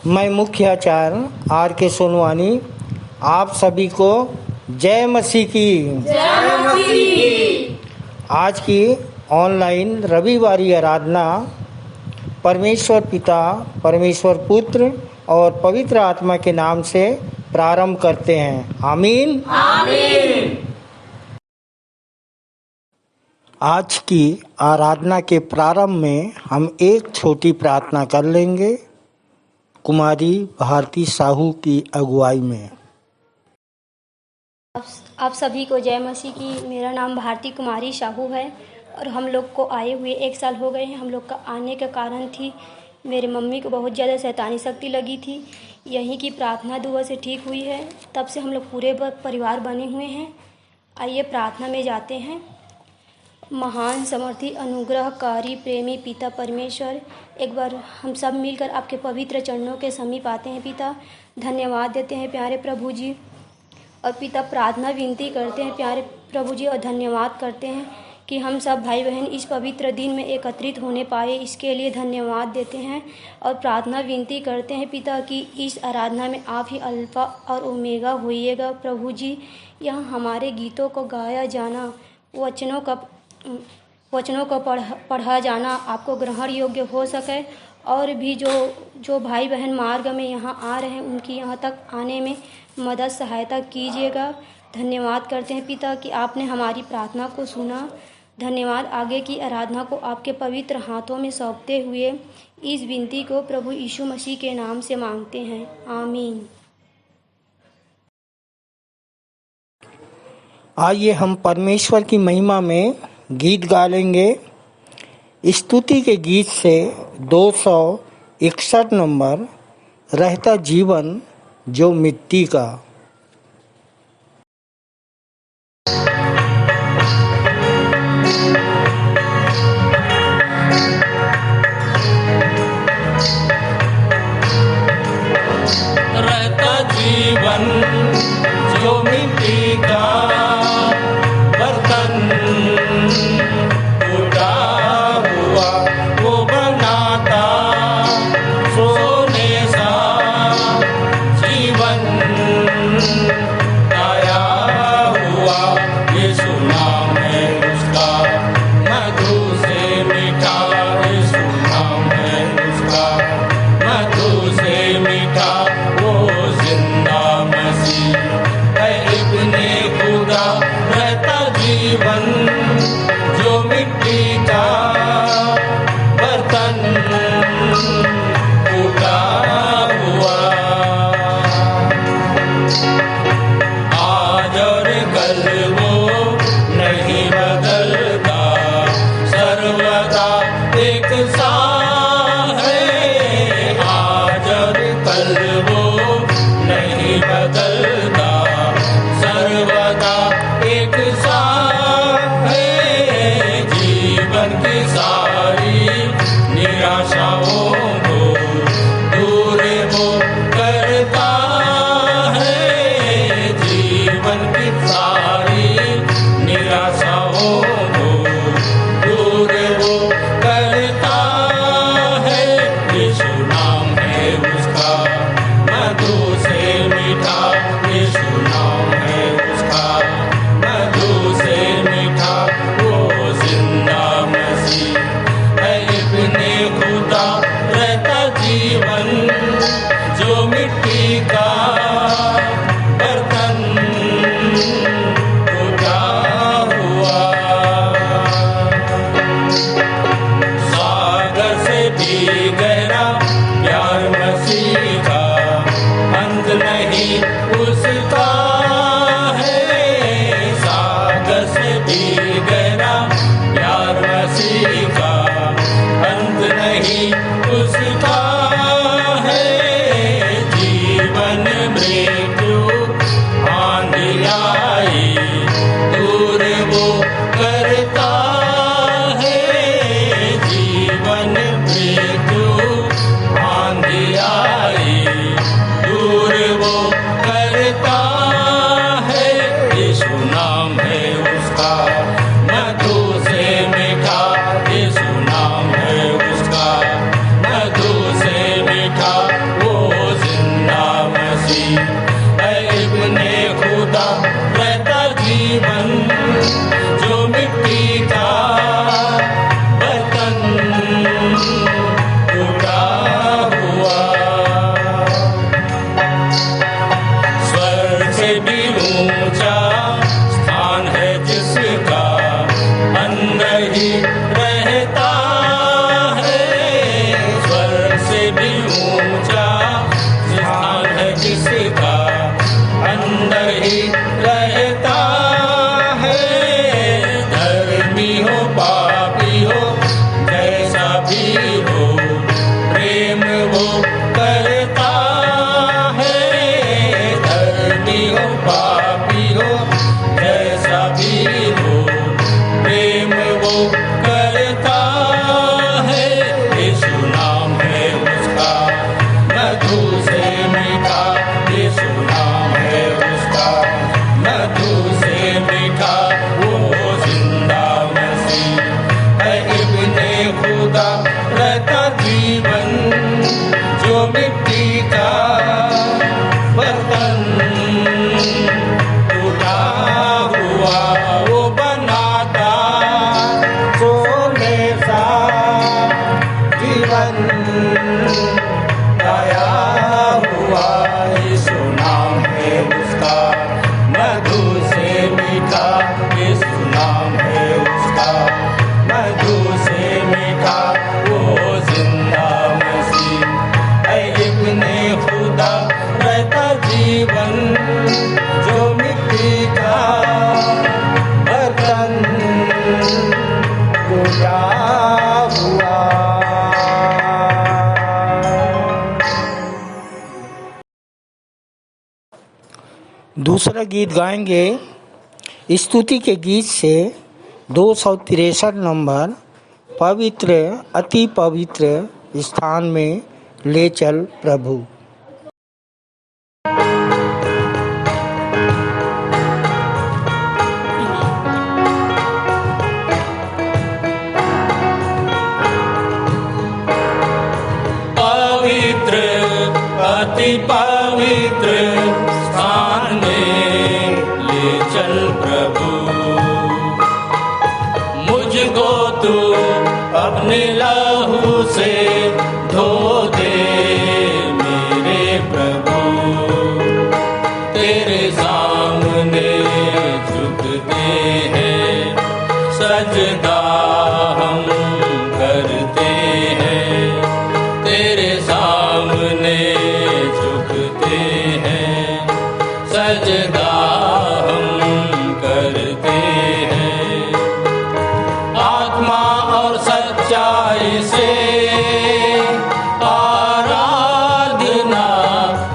मैं मुख्य आचार्य आर के सोनवानी आप सभी को जय मसीह की। जय मसीह। आज की ऑनलाइन रविवारी आराधना परमेश्वर पिता, परमेश्वर पुत्र और पवित्र आत्मा के नाम से प्रारंभ करते हैं। आमीन आमीन। आज की आराधना के प्रारंभ में हम एक छोटी प्रार्थना कर लेंगे कुमारी भारती साहू की अगुवाई में। आप सभी को जय मसीह की। मेरा नाम भारती कुमारी साहू है और हम लोग को आए हुए 1 साल हो गए हैं। हम लोग का आने का कारण थी मेरे मम्मी को बहुत ज़्यादा शैतानी शक्ति लगी थी। यहीं की प्रार्थना दुआ से ठीक हुई है। तब से हम लोग पूरे परिवार बने हुए हैं। आइए प्रार्थना में जाते हैं। महान समर्थी अनुग्रहकारी प्रेमी पिता परमेश्वर, एक बार हम सब मिलकर आपके पवित्र चरणों के समीप आते हैं। पिता धन्यवाद देते हैं प्यारे प्रभु जी, और पिता प्रार्थना विनती करते हैं प्यारे प्रभु जी, और धन्यवाद करते हैं कि हम सब भाई बहन इस पवित्र दिन में एकत्रित होने पाए। इसके लिए धन्यवाद देते हैं और प्रार्थना विनती करते हैं पिता कि इस आराधना में आप ही अल्फा और ओमेगा होइएगा प्रभु जी। यहाँ हमारे गीतों को गाया जाना, वचनों को पढ़ा जाना आपको ग्रहण योग्य हो सके, और भी जो भाई बहन मार्ग में यहाँ आ रहे हैं उनकी यहाँ तक आने में मदद सहायता कीजिएगा। धन्यवाद करते हैं पिता कि आपने हमारी प्रार्थना को सुना। धन्यवाद। आगे की आराधना को आपके पवित्र हाथों में सौंपते हुए इस विनती को प्रभु यीशु मसीह के नाम से मांगते हैं। आमीन। आइए हम परमेश्वर की महिमा में गीत गा लेंगे। स्तुति के गीत से 261 नंबर, रहता जीवन जो मिट्टी का। रहता जीवन जो मिट्टी का बर्तन टूटा हुआ वो बनाता सोने सा जीवन दूसरा गीत गाएंगे स्तुति के गीत से 263 नंबर, पवित्र अति पवित्र स्थान में ले चल प्रभु। पवित्र अति पवित्र स्थान में ले चल प्रभु, मुझको तू अपने लहू से धो दे मेरे प्रभु। तेरे सामने झुकते हैं, सजदा हम करते हैं। तेरे सामने झुकते हैं, सजदा हम करते हैं। आत्मा और सच्चाई से आराधना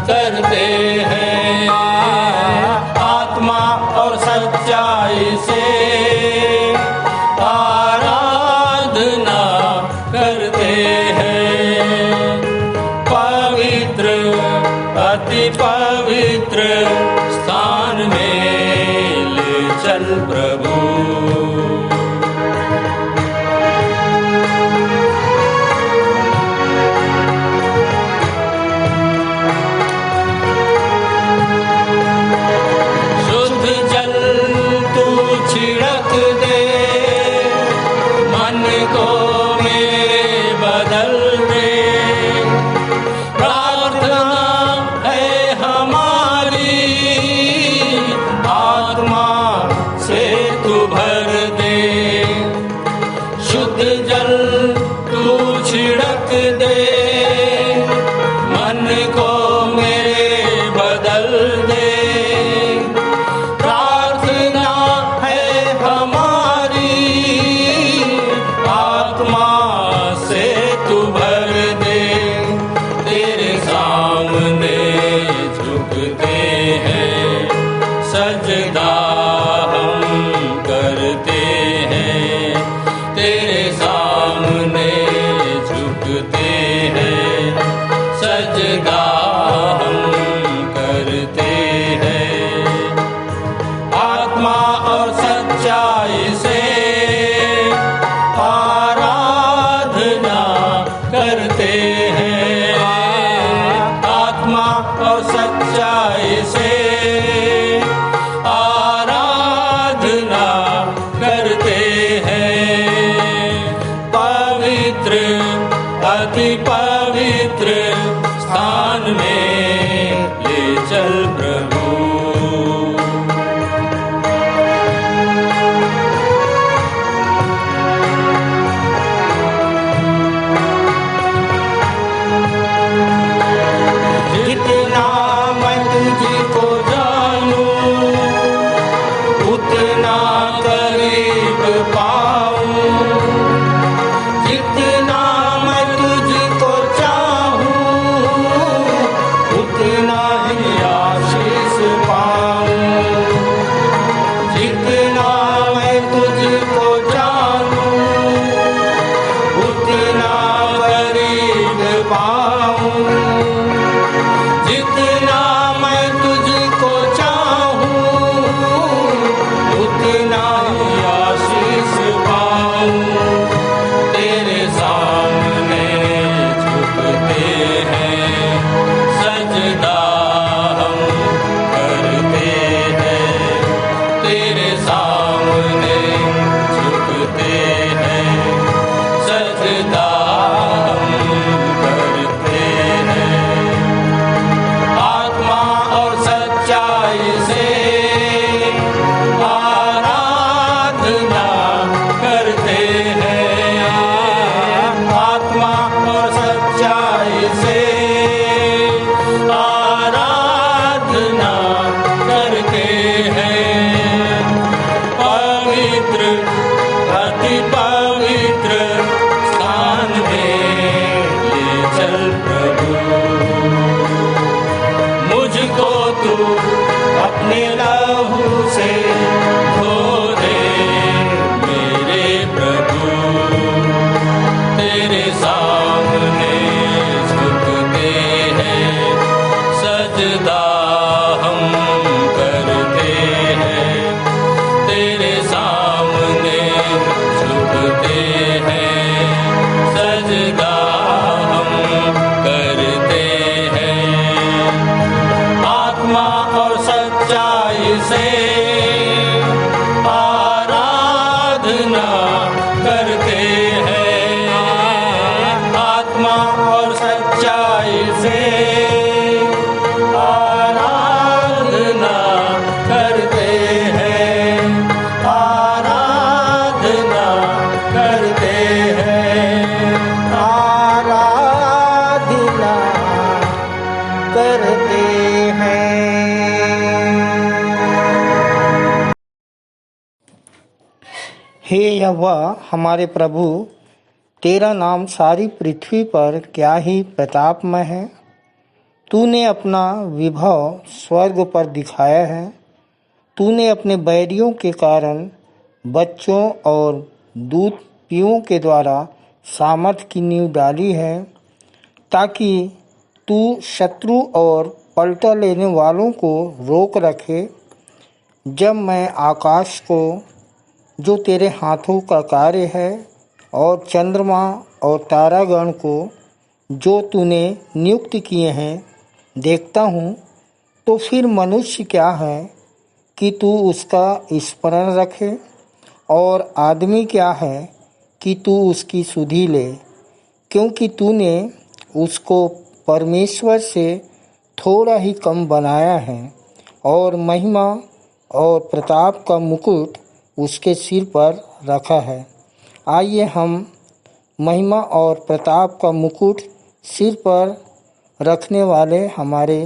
करते हैं। आत्मा और सच्चाई से आराधना करते हैं। पवित्र अति पवित्र स्थान में ले चल प्रभु। शुद्ध जल तू छिड़क दे, मन को मेरे बदल दे। प्रार्थना है हमारी, आत्मा से तू भर दे। शुद्ध जल तू छिड़क दे, मन को मेरे बदल दे। प्रार्थना है हमारी, आत्मा से तू भर दे। तेरे सामने झुकते हैं, सजदा हम करते हैं। तेरे सामने झुकते हैं, सजदा हम करते हैं। आत्मा और सच्चाई से आराधना करते हैं। आत्मा और सच्चाई से आराधना करते हैं। पवित्र अति पवित्र स्थान में ले चल प्रभु। जितना मैं तुझको जानूं, उतना करीब पाऊं। जितना मैं तुझको चाहूं, उतना ही आशीष पाऊं। जितना मैं तुझको जानूं, उतना करीब पाऊं। जितना मैं तुझको चाहूं, उतना ही आशीष पाऊं। तेरे सामने झुकते हैं, सजदा हम करते हैं। तेरे सामने झुकते हैं, सजदा हम करते हैं। आत्मा और सच्चाई से आराधना करते हैं। आत्मा और सच्चाई से आराधना करते हैं। पवित्र अति पवित्र स्थान में ले चल प्रभु। मुझको तू अपने करते हैं। हे यहोवा हमारे प्रभु, तेरा नाम सारी पृथ्वी पर क्या ही प्रतापमय है। तूने अपना विभव स्वर्ग पर दिखाया है। तूने अपने बैरियों के कारण बच्चों और दूतपियों के द्वारा सामर्थ की नींव डाली है, ताकि तू शत्रु और पलटा लेने वालों को रोक रखे। जब मैं आकाश को, जो तेरे हाथों का कार्य है, और चंद्रमा और तारागण को, जो तूने नियुक्त किए हैं, देखता हूँ, तो फिर मनुष्य क्या है कि तू उसका स्मरण रखे, और आदमी क्या है कि तू उसकी सुधि ले। क्योंकि तूने उसको परमेश्वर से थोड़ा ही कम बनाया है, और महिमा और प्रताप का मुकुट उसके सिर पर रखा है। आइए हम महिमा और प्रताप का मुकुट सिर पर रखने वाले हमारे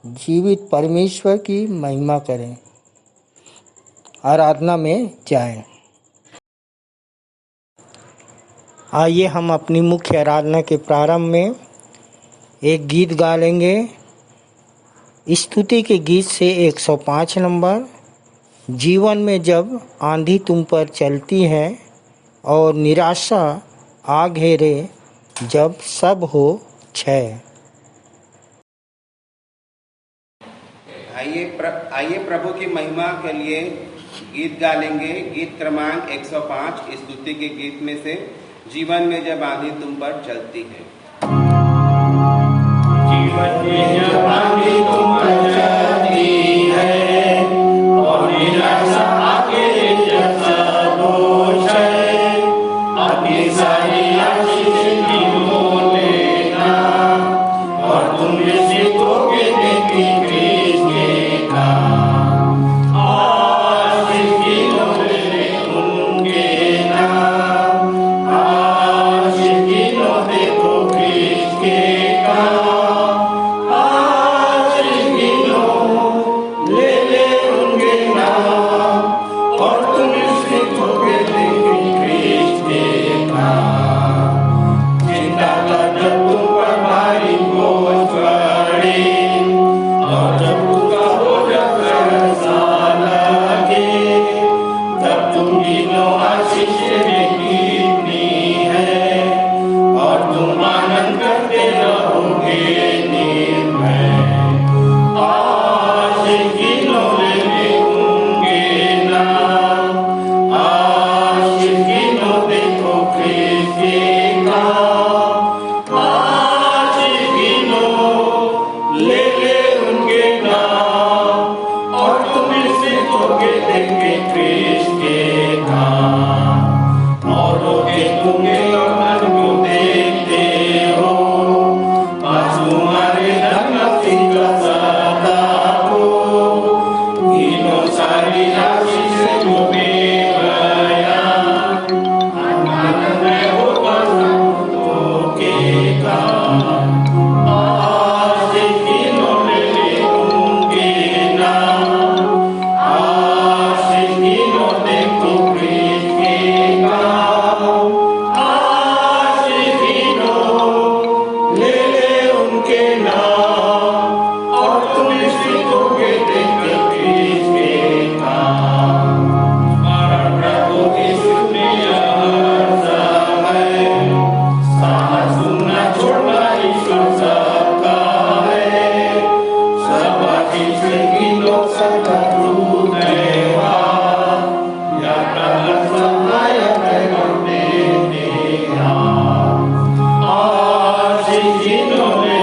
जीवित परमेश्वर की महिमा करें। आराधना में जाएं। आइए हम अपनी मुख्य आराधना के प्रारंभ में एक गीत गा लेंगे। स्तुति के गीत से 105 नंबर। जीवन में जब आंधी तुम पर चलती है और निराशा आ घेरे, जब सब हो क्षय। आइए प्रभु की महिमा के लिए गीत गा लेंगे। गीत क्रमांक 105 स्तुति के गीत में से जीवन में जब आंधी तुम पर चलती है। जीवन में जब आंधी तुम पर चलती है और निराशा आके जब सब हो क्षय, अपनी सारी आशीष गिनो लेना और तुम सीखोगे देखी कृष्ण के काम। आशीष गिनो ले उनके नाम, आशीष गिनो देखो कृष्ण के काम। आशीष गिनो ले उनके नाम और तुम सीखोगे देखी कृष्ण के काम। चिंता का जब तुम पर भारी बोझ पड़े और जब तुमका बोझ सा लगे, तब तुम गिनो आशीष कितनी है और तुम आनंद करते रहोगे निर्भय। आशीष गिनो ले उनके नाम, आशीष गिनो देखो कृष्ण के काम। आशीष गिनो ले उनके नाम और तुम सीखोगे देखे कृष्ण के काम। औरों के तुम्हें कमर को देखते हो, आज तुम्हारे धन का सदा हो। गिनो सारी राशि से तुम्हें बयान, आनंद में होगा संतों के काम। आशीष गिनो ले उनके नाम, आशीष गिनो देखो कृष्ण के काम। आशीष गिनो ले उनके नाम और तुम सीखोगे देखो कृष्ण के काम। स्मरण रखो यीशु ने हर समय, साथ सुनना छोड़ना ईश्वर सबका है। सब आशीष गिनो सबका दूत देवा, या प्रभु सहायक है करने देना। आशीष गिनो ले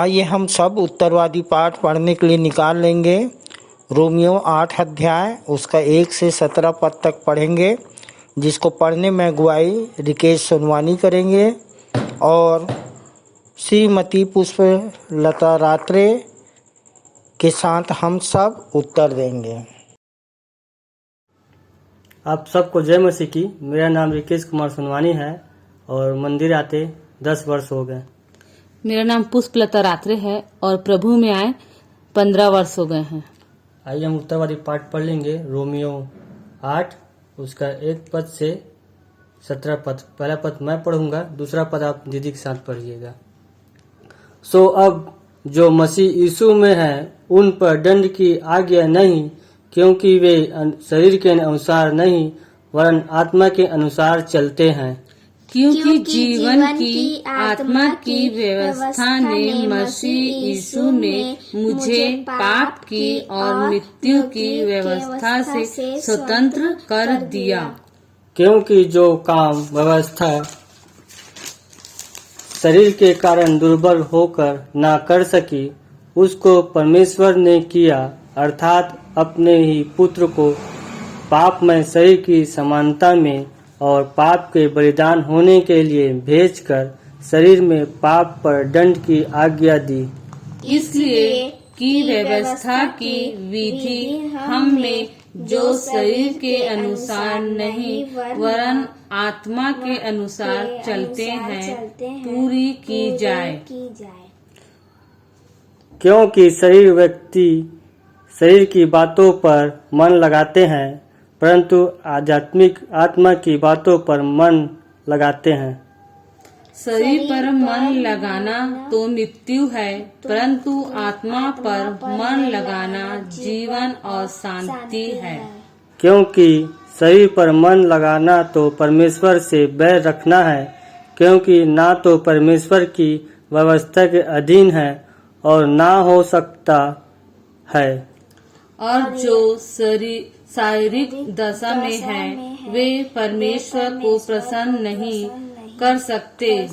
आइए हम सब उत्तरवादी पाठ पढ़ने के लिए निकाल लेंगे। रोमियो 8 अध्याय उसका 1 से 17 पद तक पढ़ेंगे, जिसको पढ़ने में अगुवाई रिकेश सोनवानी करेंगे और श्रीमती पुष्पलता रात्रे के साथ हम सब उत्तर देंगे। आप सबको जय मसीह की। मेरा नाम रिकेश कुमार सोनवानी है और मंदिर आते 10 वर्ष हो गए। मेरा नाम पुष्पलता रात्रे है और प्रभु में आए 15 वर्ष हो गए हैं। आइए हम उत्तरवादी पाठ पढ़ लेंगे। रोमियो 8 उसका 1 पद से 17 पद। पहला पद मैं पढ़ूंगा, दूसरा पद आप दीदी के साथ पढ़िएगा। सो अब जो मसीह यीशु में है उन पर दंड की आज्ञा नहीं, क्योंकि वे शरीर के अनुसार नहीं वरन आत्मा के अनुसार चलते हैं। क्योंकि जीवन की आत्मा की व्यवस्था ने मसीह यीशु में मुझे पाप की और मृत्यु की व्यवस्था से स्वतंत्र कर दिया। क्योंकि जो काम व्यवस्था शरीर के कारण दुर्बल होकर ना कर सकी, उसको परमेश्वर ने किया, अर्थात अपने ही पुत्र को पाप में शरीर की समानता में और पाप के बलिदान होने के लिए भेजकर शरीर में पाप पर दंड की आज्ञा दी। इसलिए कि व्यवस्था की विधि हम में जो शरीर के अनुसार नहीं वरन आत्मा के अनुसार चलते हैं पूरी की जाए। क्योंकि शरीर की बातों पर मन लगाते हैं, परंतु आध्यात्मिक आत्मा की बातों पर मन लगाते हैं। शरीर पर मन लगाना तो मृत्यु है, परंतु आत्मा पर मन लगाना जीवन और शांति है। क्योंकि शरीर पर मन लगाना तो परमेश्वर से बैर रखना है, क्योंकि ना तो परमेश्वर की व्यवस्था के अधीन है और ना हो सकता है। और जो शारीरिक दशा में है वे परमेश्वर को प्रसन्न नहीं कर सकते।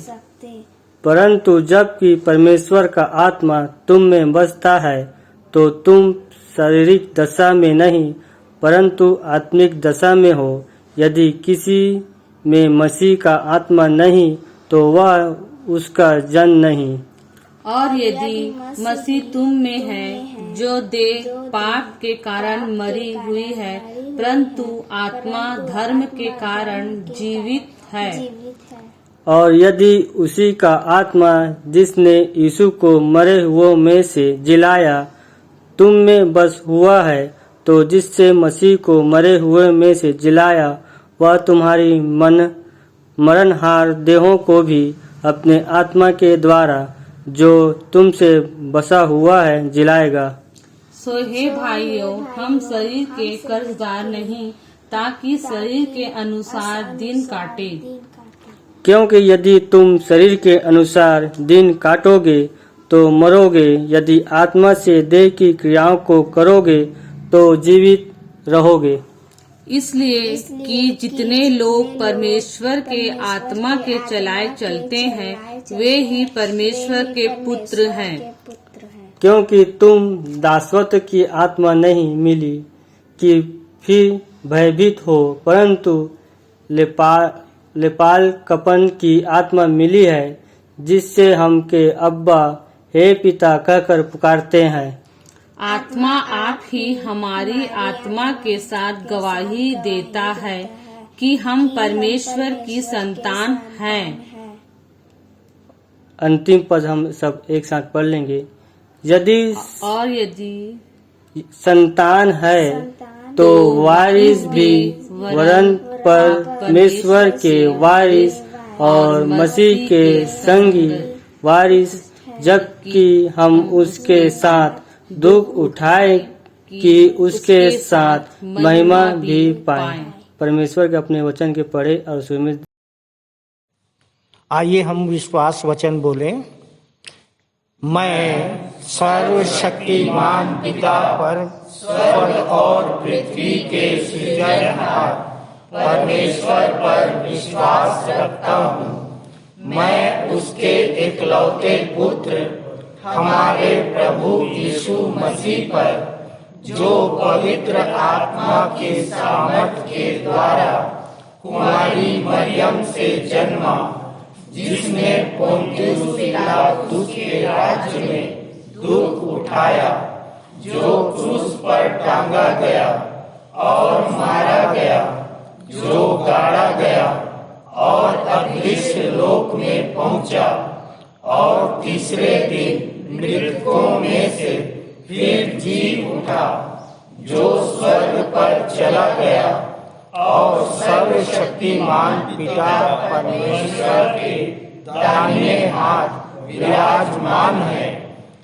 परंतु जबकि परमेश्वर का आत्मा तुम में बसता है तो तुम शारीरिक दशा में नहीं परंतु आत्मिक दशा में हो। यदि किसी में मसीह का आत्मा नहीं तो वह उसका जन नहीं। और यदि मसीह तुम में है, जो देह पाप के कारण मरी हुई है, परंतु आत्मा धर्म के कारण जीवित है। और यदि उसी का आत्मा जिसने यीशु को मरे हुओं में से जिलाया तुम में बस हुआ है, तो जिससे मसीह को मरे हुए में से जिलाया वह तुम्हारी मरणहार देहों को भी अपने आत्मा के द्वारा जो तुमसे बसा हुआ है जिलाएगा। सो हे भाइयों, हम शरीर के कर्जदार नहीं, ताकि शरीर के अनुसार दिन काटे। क्योंकि यदि तुम शरीर के अनुसार दिन काटोगे तो मरोगे, यदि आत्मा से देह की क्रियाओं को करोगे तो जीवित रहोगे। इसलिए कि जितने लोग परमेश्वर के आत्मा के चलाए चलते हैं वे ही परमेश्वर के पुत्र हैं। क्योंकि तुम दासत्व की आत्मा नहीं मिली कि फिर भयभीत हो, परंतु लेपालकपन की आत्मा मिली है, जिससे हम के अब्बा हे पिता कहकर पुकारते हैं। आत्मा आप ही हमारी आत्मा के साथ गवाही देता है कि हम परमेश्वर की संतान हैं। अंतिम पद हम सब एक साथ पढ़ लेंगे। यदि संतान है तो वारिस भी, वरन परमेश्वर के वारिस और मसीह के संगी वारिस, जबकि हम उसके साथ दुख उठाए कि उसके साथ महिमा भी पाए। परमेश्वर के अपने वचन के पढ़े और सुमित। आइए हम विश्वास वचन बोलें। मैं सर्वशक्तिमान पिता पर स्वर्ग और पृथ्वी के सृजनहार परमेश्वर पर विश्वास रखता हूँ। मैं उसके एकलौते पुत्र हमारे प्रभु यीशु मसीह पर, जो पवित्र आत्मा के सामर्थ के द्वारा कुमारी मरियम से जन्मा, जिसने पोंतियुस पिलातुस के राज्य में दुख उठाया, जो क्रूस पर टांगा गया और मारा गया, जो गाड़ा गया और अदृश्य लोक में पहुंचा, और तीसरे दिन मृतकों में से फिर जी उठा, जो स्वर्ग पर चला गया और सर्वशक्तिमान पिता परमेश्वर के दाहिने हाथ विराजमान है,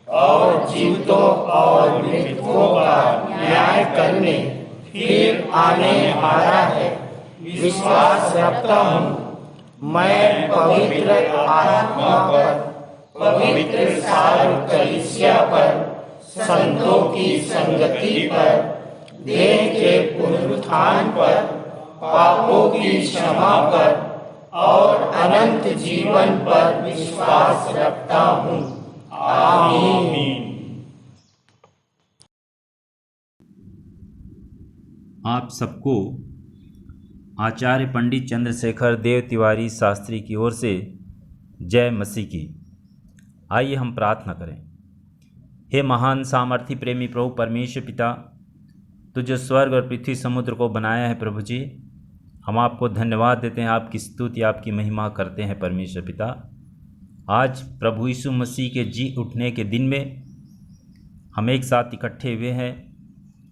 और जीवितों और मृतकों का न्याय करने फिर आने वाला है। विश्वास रखता हूँ मैं पवित्र आत्मा पर, पवित्र सार्व कलीसिया पर, संतों की संगति पर, देह के पुनरुत्थान पर, पापों की क्षमा पर और अनंत जीवन पर विश्वास रखता हूँ। आमीन। आप सबको आचार्य पंडित चंद्रशेखर देव तिवारी शास्त्री की ओर से जय मसीह की। आइए हम प्रार्थना करें। हे महान सामर्थी प्रेमी प्रभु परमेश्वर पिता, तू जो स्वर्ग और पृथ्वी समुद्र को बनाया है प्रभु जी, हम आपको धन्यवाद देते हैं, आपकी स्तुति आपकी महिमा करते हैं परमेश्वर पिता। आज प्रभु यीशु मसीह के जी उठने के दिन में हम एक साथ इकट्ठे हुए हैं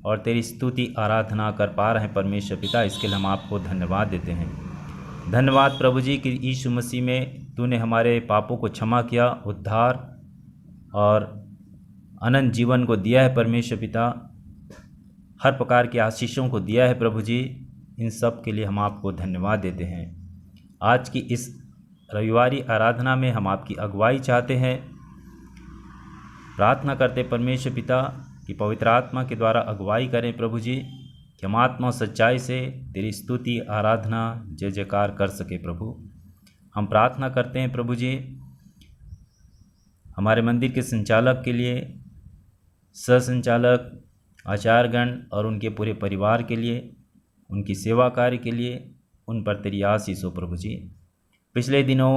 और तेरी स्तुति आराधना कर पा रहे हैं परमेश्वर पिता, इसके लिए हम आपको धन्यवाद देते हैं। धन्यवाद प्रभु जी कि यीशु मसीह में तूने हमारे पापों को क्षमा किया, उद्धार और अनंत जीवन को दिया है परमेश्वर पिता, हर प्रकार की आशीषों को दिया है प्रभु जी। इन सब के लिए हम आपको धन्यवाद देते हैं। आज की इस रविवारी आराधना में हम आपकी अगुवाई चाहते हैं। प्रार्थना करते परमेश्वर पिता कि पवित्र आत्मा के द्वारा अगुवाई करें प्रभु जी, कि हम आत्मा सच्चाई से तेरी स्तुति आराधना जय जयकार कर सके प्रभु। हम प्रार्थना करते हैं प्रभु जी हमारे मंदिर के संचालक के लिए, सह संचालक, आचार्यगण और उनके पूरे परिवार के लिए, उनकी सेवा कार्य के लिए, उन पर तेरी आशीष हो प्रभु जी। पिछले दिनों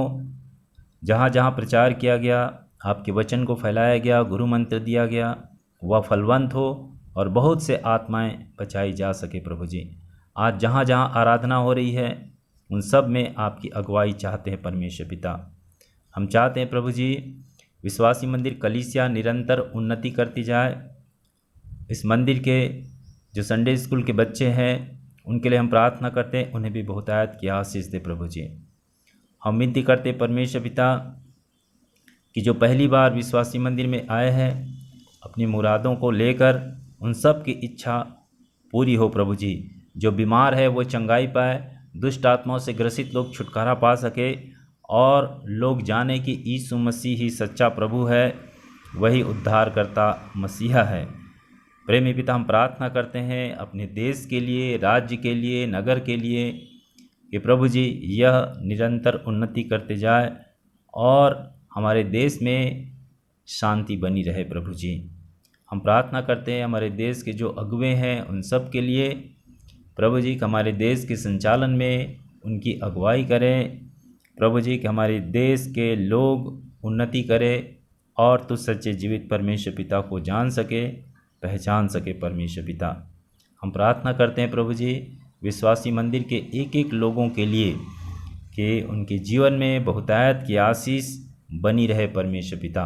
जहाँ जहाँ प्रचार किया गया, आपके वचन को फैलाया गया, गुरु मंत्र दिया गया, वह फलवंत हो और बहुत से आत्माएं बचाई जा सके प्रभु जी। आज जहाँ जहाँ आराधना हो रही है उन सब में आपकी अगुवाई चाहते हैं परमेश्वर पिता। हम चाहते हैं प्रभु जी विश्वासी मंदिर कलीसिया निरंतर उन्नति करती जाए। इस मंदिर के जो संडे स्कूल के बच्चे हैं उनके लिए हम प्रार्थना करते हैं, उन्हें भी बहुतायत की आशीष दे प्रभु जी। हम विनती करते परमेश्वर पिता कि जो पहली बार विश्वासी मंदिर में आए हैं अपनी मुरादों को लेकर, उन सब की इच्छा पूरी हो प्रभु जी। जो बीमार है वो चंगाई पाए, दुष्ट आत्माओं से ग्रसित लोग छुटकारा पा सके और लोग जाने कि यीशु मसीह ही सच्चा प्रभु है, वही उद्धारकर्ता मसीहा है। प्रेमी पिता हम प्रार्थना करते हैं अपने देश के लिए, राज्य के लिए, नगर के लिए कि प्रभु जी यह निरंतर उन्नति करते जाए और हमारे देश में शांति बनी रहे प्रभु जी। हम प्रार्थना करते हैं हमारे देश के जो अगुवे हैं उन सब के लिए प्रभु जी कि हमारे देश के संचालन में उनकी अगुवाई करें प्रभु जी, कि हमारे देश के लोग उन्नति करें और तो सच्चे जीवित परमेश्वर पिता को जान सके, पहचान सके परमेश्वर पिता। हम प्रार्थना करते हैं प्रभु जी विश्वासी मंदिर के एक एक लोगों के लिए कि उनके जीवन में बहुतायत की आशीष बनी रहे परमेश्वर पिता।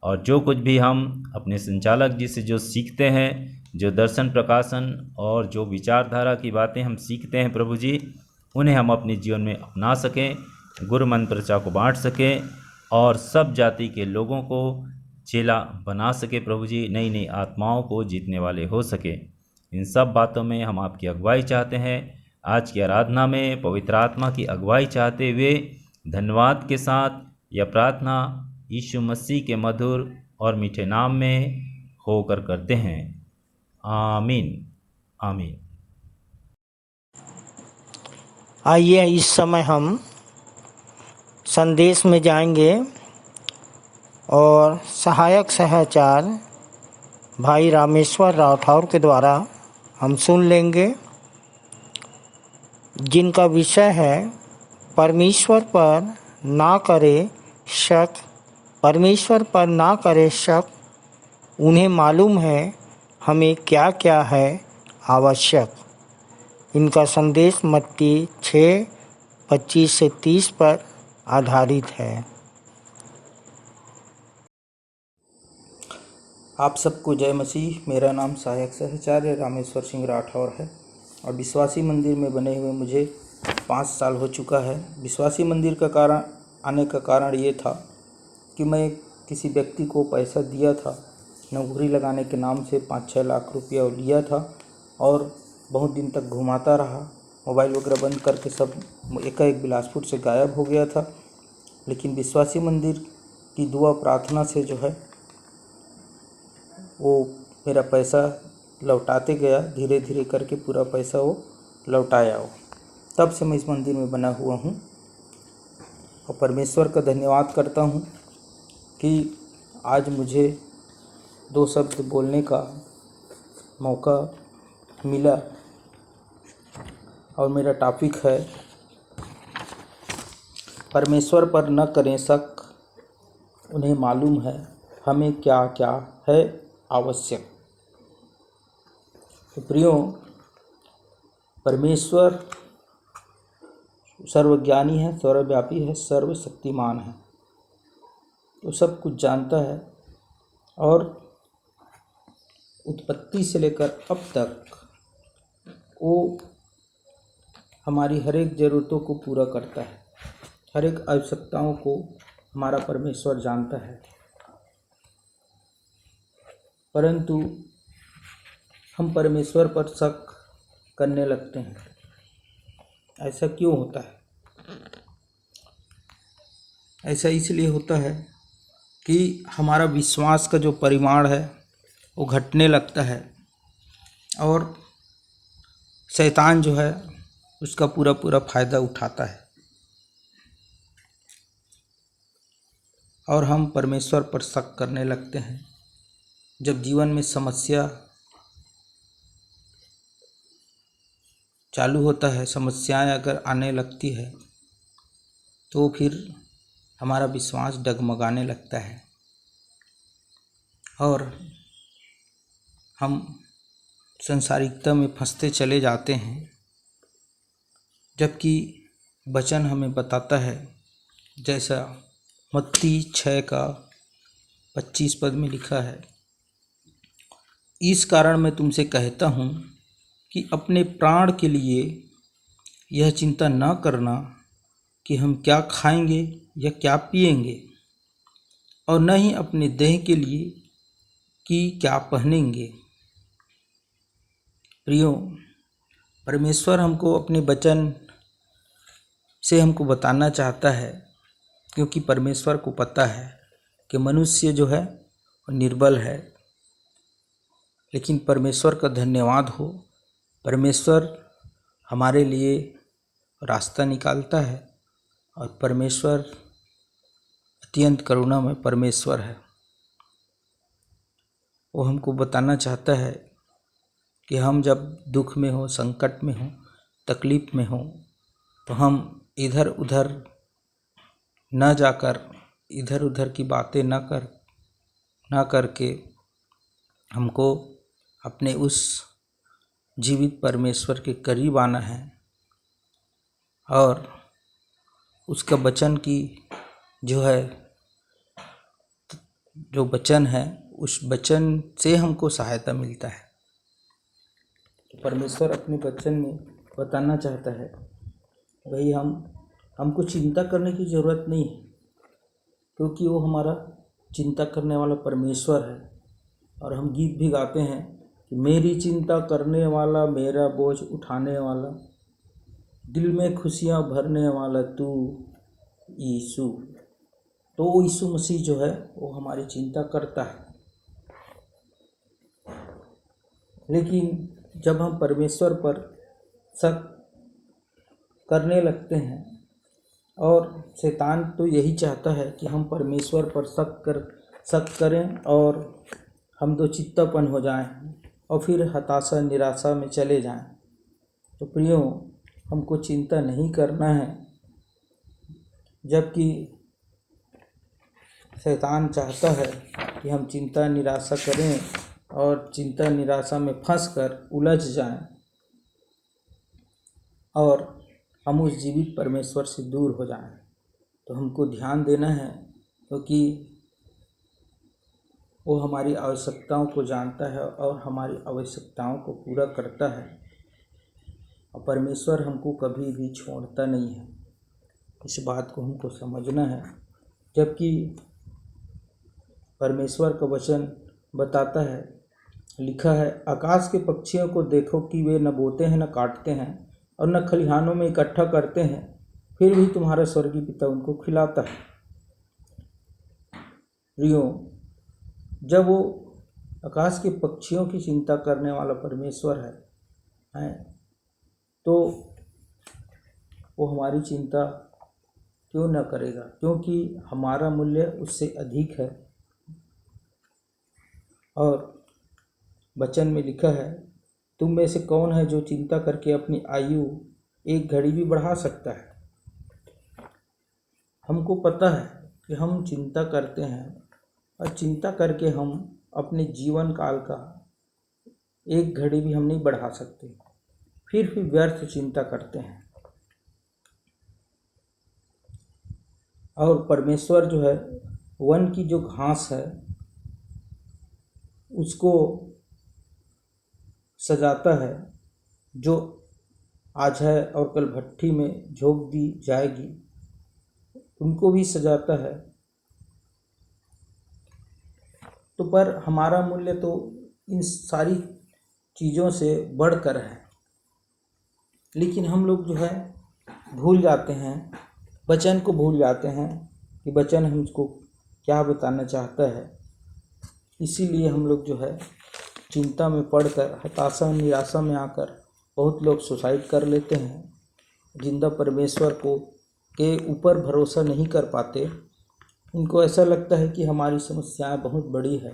और जो कुछ भी हम अपने संचालक जी से जो सीखते हैं, जो दर्शन प्रकाशन और जो विचारधारा की बातें हम सीखते हैं प्रभु जी, उन्हें हम अपने जीवन में अपना सकें, गुरु मंत्र प्रचार को बांट सकें और सब जाति के लोगों को चेला बना सके प्रभु जी, नई नई आत्माओं को जीतने वाले हो सके। इन सब बातों में हम आपकी अगुवाई चाहते हैं। आज की आराधना में पवित्र आत्मा की अगुवाई चाहते हुए धन्यवाद के साथ यह प्रार्थना यीशु मसीह के मधुर और मीठे नाम में होकर करते हैं। आमीन आमीन। आइए इस समय हम संदेश में जाएंगे। और सहायक सहचार भाई रामेश्वर राठौर के द्वारा हम सुन लेंगे, जिनका विषय है परमेश्वर पर ना करे शक। परमेश्वर पर ना करे शक, उन्हें मालूम है हमें क्या क्या है आवश्यक। इनका संदेश मत्ती 6:25 से 30 पर आधारित है। आप सबको जय मसीह। मेरा नाम सहायक सहचार्य रामेश्वर सिंह राठौर है और विश्वासी मंदिर में बने हुए मुझे 5 साल हो चुका है। विश्वासी मंदिर का कारण आने का कारण ये था कि मैं किसी व्यक्ति को पैसा दिया था, नौकरी लगाने के नाम से 5-6 लाख रुपया लिया था और बहुत दिन तक घुमाता रहा। मोबाइल वगैरह बंद करके सब एकाएक बिलासपुर से गायब हो गया था। लेकिन विश्वासी मंदिर की दुआ प्रार्थना से जो है वो मेरा पैसा लौटाते गया, धीरे धीरे करके पूरा पैसा वो लौटाया। वो तब से मैं इस मंदिर में बना हुआ हूँ और परमेश्वर का धन्यवाद करता हूँ कि आज मुझे 2 शब्द बोलने का मौका मिला और मेरा टॉपिक है परमेश्वर पर न करें शक, उन्हें मालूम है हमें क्या क्या है आवश्यक। तो प्रियो, परमेश्वर सर्वज्ञानी है, सर्वव्यापी है, सर्वशक्तिमान है, तो सब कुछ जानता है और उत्पत्ति से लेकर अब तक वो हमारी हर एक ज़रूरतों को पूरा करता है। हर एक आवश्यकताओं को हमारा परमेश्वर जानता है। परंतु हम परमेश्वर पर शक करने लगते हैं। ऐसा क्यों होता है? ऐसा इसलिए होता है कि हमारा विश्वास का जो परिमाण है वो घटने लगता है और शैतान जो है उसका पूरा पूरा फायदा उठाता है और हम परमेश्वर पर शक करने लगते हैं। जब जीवन में समस्या चालू होता है, समस्याएं अगर आने लगती है तो फिर हमारा विश्वास डगमगाने लगता है और हम संसारिकता में फंसते चले जाते हैं। जबकि वचन हमें बताता है, जैसा मत्ती 6:25 में लिखा है, इस कारण मैं तुमसे कहता हूँ कि अपने प्राण के लिए यह चिंता न करना कि हम क्या खाएंगे या क्या पिएंगे, और न ही अपने देह के लिए कि क्या पहनेंगे। प्रियो, परमेश्वर हमको अपने वचन से हमको बताना चाहता है, क्योंकि परमेश्वर को पता है कि मनुष्य जो है वो निर्बल है। लेकिन परमेश्वर का धन्यवाद हो, परमेश्वर हमारे लिए रास्ता निकालता है और परमेश्वर अत्यंत करुणा में परमेश्वर है। वो हमको बताना चाहता है कि हम जब दुख में हो, संकट में हो, तकलीफ में हो, तो हम इधर उधर न जाकर, इधर उधर की बातें न करके हमको अपने उस जीवित परमेश्वर के करीब आना है और उसका वचन की जो वचन है, उस वचन से हमको सहायता मिलता है। परमेश्वर अपने वचन में बताना चाहता है, भाई हमको चिंता करने की ज़रूरत नहीं है, क्योंकि वो हमारा चिंता करने वाला परमेश्वर है। और हम गीत भी गाते हैं कि मेरी चिंता करने वाला, मेरा बोझ उठाने वाला, दिल में खुशियाँ भरने वाला तू यीशु। तो यीशु मसीह जो है वो हमारी चिंता करता है। लेकिन जब हम परमेश्वर पर शक करने लगते हैं और शैतान तो यही चाहता है कि हम परमेश्वर पर शक करें और हम दो चित्तापन हो जाएं और फिर हताशा निराशा में चले जाएं। तो प्रियो, हमको चिंता नहीं करना है, जबकि शैतान चाहता है कि हम चिंता निराशा करें और चिंता निराशा में फंसकर उलझ जाएं और हम उस जीवित परमेश्वर से दूर हो जाएं। तो हमको ध्यान देना है, क्योंकि वो हमारी आवश्यकताओं को जानता है और हमारी आवश्यकताओं को पूरा करता है, और परमेश्वर हमको कभी भी छोड़ता नहीं है। इस बात को हमको समझना है। जबकि परमेश्वर का वचन बताता है, लिखा है, आकाश के पक्षियों को देखो कि वे न बोते हैं न काटते हैं और न खलिहानों में इकट्ठा करते हैं, फिर भी तुम्हारा स्वर्गीय पिता उनको खिलाता है। प्रियो, जब वो आकाश के पक्षियों की चिंता करने वाला परमेश्वर है तो वो हमारी चिंता क्यों न करेगा, क्योंकि हमारा मूल्य उससे अधिक है। और वचन में लिखा है, तुम में से कौन है जो चिंता करके अपनी आयु एक घड़ी भी बढ़ा सकता है। हमको पता है कि हम चिंता करते हैं और चिंता करके हम अपने जीवन काल का एक घड़ी भी हम नहीं बढ़ा सकते, फिर भी व्यर्थ चिंता करते हैं। और परमेश्वर जो है, वन की जो घास है उसको सजाता है, जो आज है और कल भट्ठी में झोंक दी जाएगी, उनको भी सजाता है। तो पर हमारा मूल्य तो इन सारी चीज़ों से बढ़कर है, लेकिन हम लोग जो है भूल जाते हैं, वचन को भूल जाते हैं कि वचन हमको क्या बताना चाहता है। इसीलिए हम लोग जो है चिंता में पड़कर हताशा निराशा में आकर बहुत लोग सुसाइड कर लेते हैं। जिंदा परमेश्वर को के ऊपर भरोसा नहीं कर पाते। उनको ऐसा लगता है कि हमारी समस्याएं बहुत बड़ी है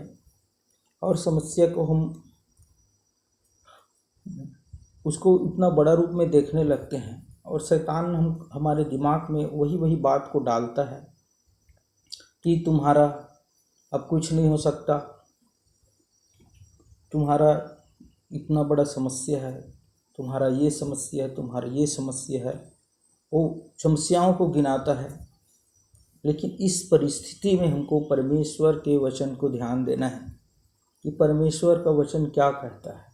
और समस्या को हम उसको इतना बड़ा रूप में देखने लगते हैं, और शैतान हमारे दिमाग में वही बात को डालता है कि तुम्हारा अब कुछ नहीं हो सकता, तुम्हारा इतना बड़ा समस्या है, तुम्हारा ये समस्या है, तुम्हारा ये समस्या है। वो समस्याओं को गिनाता है। लेकिन इस परिस्थिति में हमको परमेश्वर के वचन को ध्यान देना है कि परमेश्वर का वचन क्या कहता है।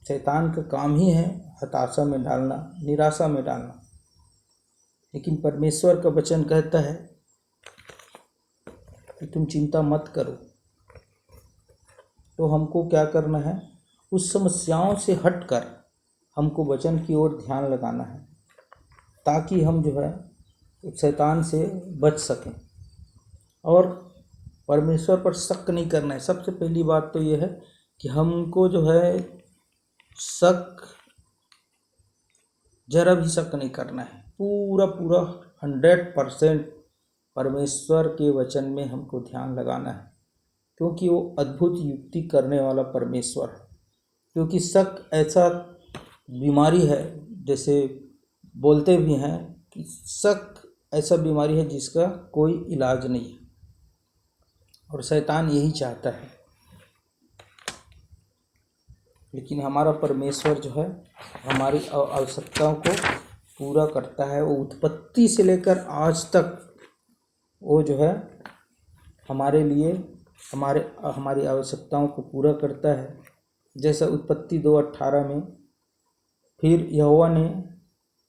शैतान का काम ही है हताशा में डालना, निराशा में डालना, लेकिन परमेश्वर का वचन कहता है कि तुम चिंता मत करो। तो हमको क्या करना है, उस समस्याओं से हटकर हमको वचन की ओर ध्यान लगाना है, ताकि हम जो है शैतान से बच सकें और परमेश्वर पर शक नहीं करना है। सबसे पहली बात तो ये है कि हमको जो है जरा भी शक नहीं करना है। पूरा 100% परमेश्वर के वचन में हमको ध्यान लगाना है, क्योंकि वो अद्भुत युक्ति करने वाला परमेश्वर है। क्योंकि शक ऐसा बीमारी है, जैसे बोलते भी हैं कि शक ऐसा बीमारी है जिसका कोई इलाज नहीं है, और शैतान यही चाहता है। लेकिन हमारा परमेश्वर जो है हमारी आवश्यकताओं को पूरा करता है। वो उत्पत्ति से लेकर आज तक वो जो है हमारे लिए हमारी आवश्यकताओं को पूरा करता है। जैसा उत्पत्ति 2:18 में, फिर यहोवा ने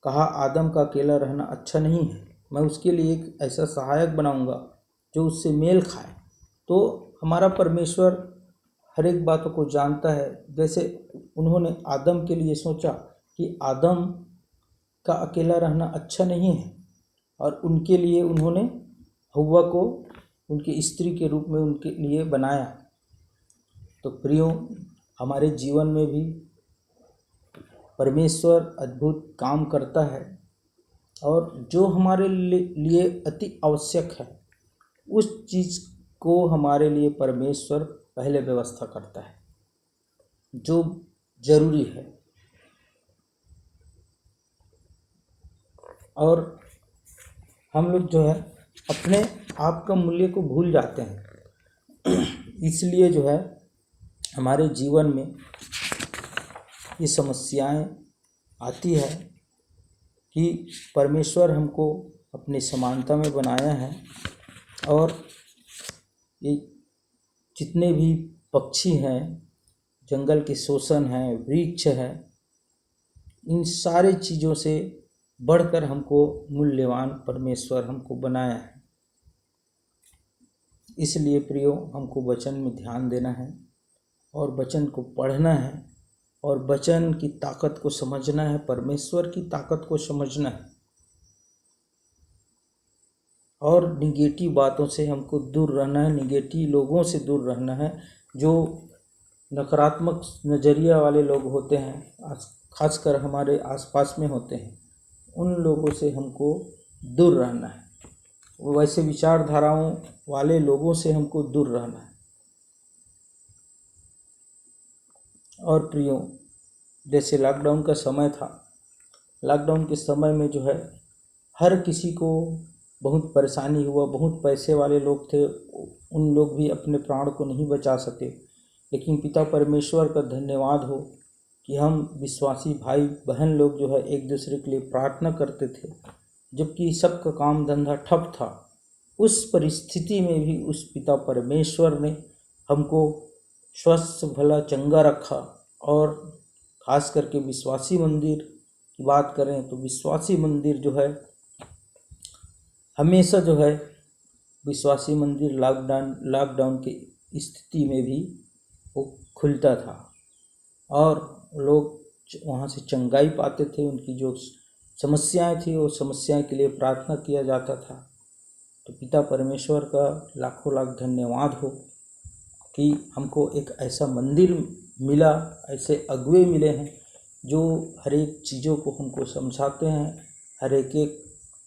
कहा, आदम का अकेला रहना अच्छा नहीं है, मैं उसके लिए एक ऐसा सहायक बनाऊंगा जो उससे मेल खाए। तो हमारा परमेश्वर हर एक बातों को जानता है। जैसे उन्होंने आदम के लिए सोचा कि आदम का अकेला रहना अच्छा नहीं है, और उनके लिए उन्होंने हव्वा को उनकी स्त्री के रूप में उनके लिए बनाया। तो प्रियो, हमारे जीवन में भी परमेश्वर अद्भुत काम करता है। और जो हमारे लिए अति आवश्यक है उस चीज़ को हमारे लिए परमेश्वर पहले व्यवस्था करता है, जो जरूरी है। और हम लोग जो है अपने आप का मूल्य को भूल जाते हैं। इसलिए जो है हमारे जीवन में ये समस्याएं आती है कि परमेश्वर हमको अपनी समानता में बनाया है और ये जितने भी पक्षी हैं, जंगल के शोषण हैं, वृक्ष हैं, इन सारी चीज़ों से बढ़कर हमको मूल्यवान परमेश्वर हमको बनाया है। इसलिए प्रियो, हमको वचन में ध्यान देना है और वचन को पढ़ना है और वचन की ताकत को समझना है, परमेश्वर की ताकत को समझना है और निगेटिव बातों से हमको दूर रहना है, निगेटिव लोगों से दूर रहना है। जो नकारात्मक नज़रिया वाले लोग होते हैं, खासकर हमारे आसपास में होते हैं, उन लोगों से हमको दूर रहना है। वैसे विचारधाराओं वाले लोगों से हमको दूर रहना है। और प्रियो, जैसे लॉकडाउन का समय था, लॉकडाउन के समय में जो है हर किसी को बहुत परेशानी हुआ। बहुत पैसे वाले लोग थे, उन लोग भी अपने प्राण को नहीं बचा सके, लेकिन पिता परमेश्वर का धन्यवाद हो कि हम विश्वासी भाई बहन लोग जो है एक दूसरे के लिए प्रार्थना करते थे, जबकि सबका काम धंधा ठप था। उस परिस्थिति में भी उस पिता परमेश्वर ने हमको स्वस्थ भला चंगा रखा। और ख़ास करके विश्वासी मंदिर की बात करें तो विश्वासी मंदिर जो है हमेशा जो है विश्वासी मंदिर लॉकडाउन की स्थिति में भी वो खुलता था और लोग वहाँ से चंगाई पाते थे। उनकी जो समस्याएं थी वो समस्याएं के लिए प्रार्थना किया जाता था। तो पिता परमेश्वर का लाखों लाख धन्यवाद हो कि हमको एक ऐसा मंदिर मिला, ऐसे अगुवे मिले हैं जो हर एक चीज़ों को हमको समझाते हैं, हर एक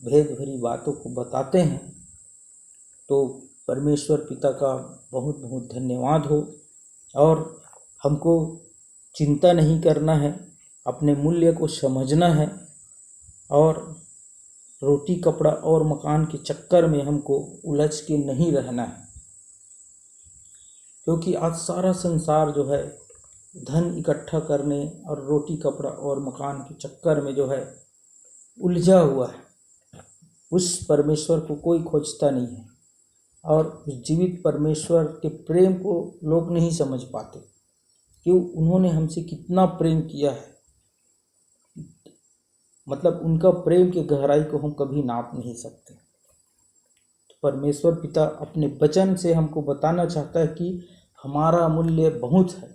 भेद भरी बातों को बताते हैं। तो परमेश्वर पिता का बहुत बहुत धन्यवाद हो। और हमको चिंता नहीं करना है, अपने मूल्य को समझना है और रोटी कपड़ा और मकान के चक्कर में हमको उलझ के नहीं रहना है, क्योंकि आज सारा संसार जो है धन इकट्ठा करने और रोटी कपड़ा और मकान के चक्कर में जो है उलझा हुआ है। उस परमेश्वर को कोई खोजता नहीं है और उस जीवित परमेश्वर के प्रेम को लोग नहीं समझ पाते कि उन्होंने हमसे कितना प्रेम किया है। मतलब उनका प्रेम की गहराई को हम कभी नाप नहीं सकते। तो परमेश्वर पिता अपने वचन से हमको बताना चाहता है कि हमारा मूल्य बहुत है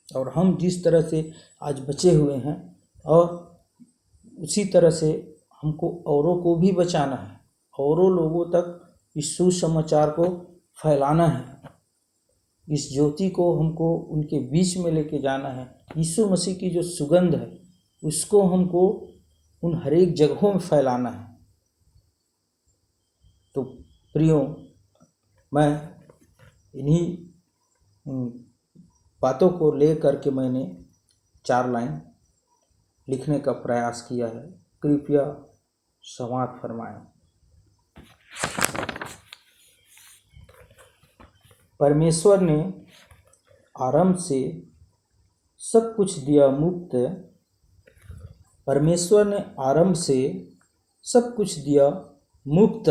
और हम जिस तरह से आज बचे हुए हैं और उसी तरह से हमको औरों को भी बचाना है, औरों लोगों तक इस सुसमाचार को फैलाना है। इस ज्योति को हमको उनके बीच में लेके जाना है। यीशु मसीह की जो सुगंध है उसको हमको उन हर एक जगहों में फैलाना है। तो प्रियो, मैं इन्हीं बातों को ले करके मैंने 4 लाइन लिखने का प्रयास किया है। कृपया समाप्त फरमाएं। परमेश्वर ने आरंभ से सब कुछ दिया मुफ्त। परमेश्वर ने आरंभ से सब कुछ दिया मुफ्त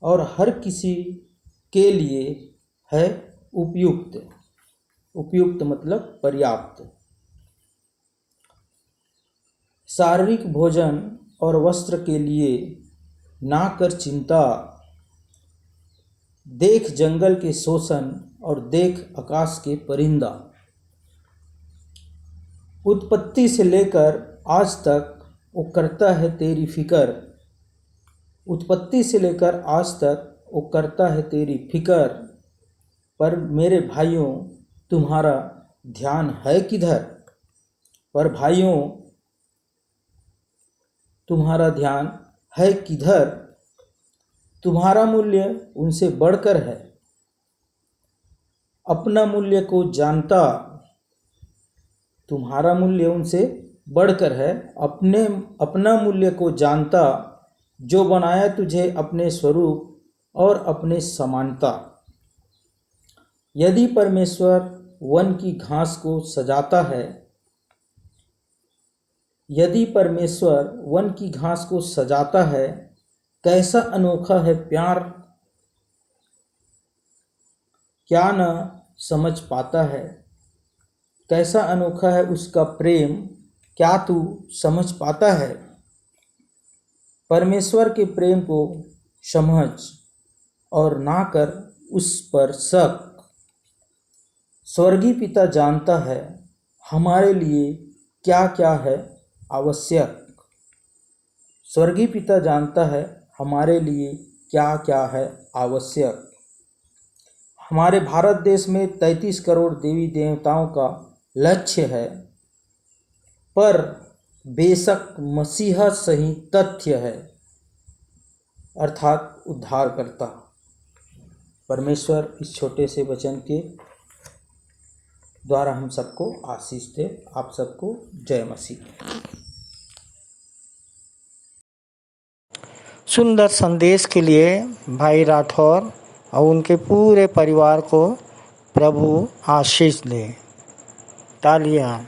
और हर किसी के लिए है उपयुक्त। उपयुक्त मतलब पर्याप्त। शारीरिक भोजन और वस्त्र के लिए ना कर चिंता। देख जंगल के शोषण और देख आकाश के परिंदा। उत्पत्ति से लेकर आज तक वो करता है तेरी फिक्र। उत्पत्ति से लेकर आज तक वो करता है तेरी फिक्र। पर मेरे भाइयों, तुम्हारा ध्यान है किधर? पर भाइयों, तुम्हारा ध्यान है किधर? तुम्हारा मूल्य उनसे बढ़कर है। अपना मूल्य को जानता, तुम्हारा मूल्य उनसे बढ़कर है। अपना मूल्य को जानता, जो बनाया तुझे अपने स्वरूप और अपने समानता। यदि परमेश्वर वन की घास को सजाता है, यदि परमेश्वर वन की घास को सजाता है, कैसा अनोखा है प्यार, क्या न समझ पाता है। कैसा अनोखा है उसका प्रेम, क्या तू समझ पाता है। परमेश्वर के प्रेम को समझ और ना कर उस पर शक। स्वर्गीय पिता जानता है हमारे लिए क्या क्या है आवश्यक। स्वर्गीय पिता जानता है हमारे लिए क्या क्या है आवश्यक। हमारे भारत देश में 33 करोड़ देवी देवताओं का लक्ष्य है, पर बेशक मसीहा सही तथ्य है, अर्थात उद्धारकर्ता। परमेश्वर इस छोटे से वचन के द्वारा हम सबको आशीष दे। आप सबको जय मसीह। सुंदर संदेश के लिए भाई राठौर और उनके पूरे परिवार को प्रभु आशीष दे। तालियां।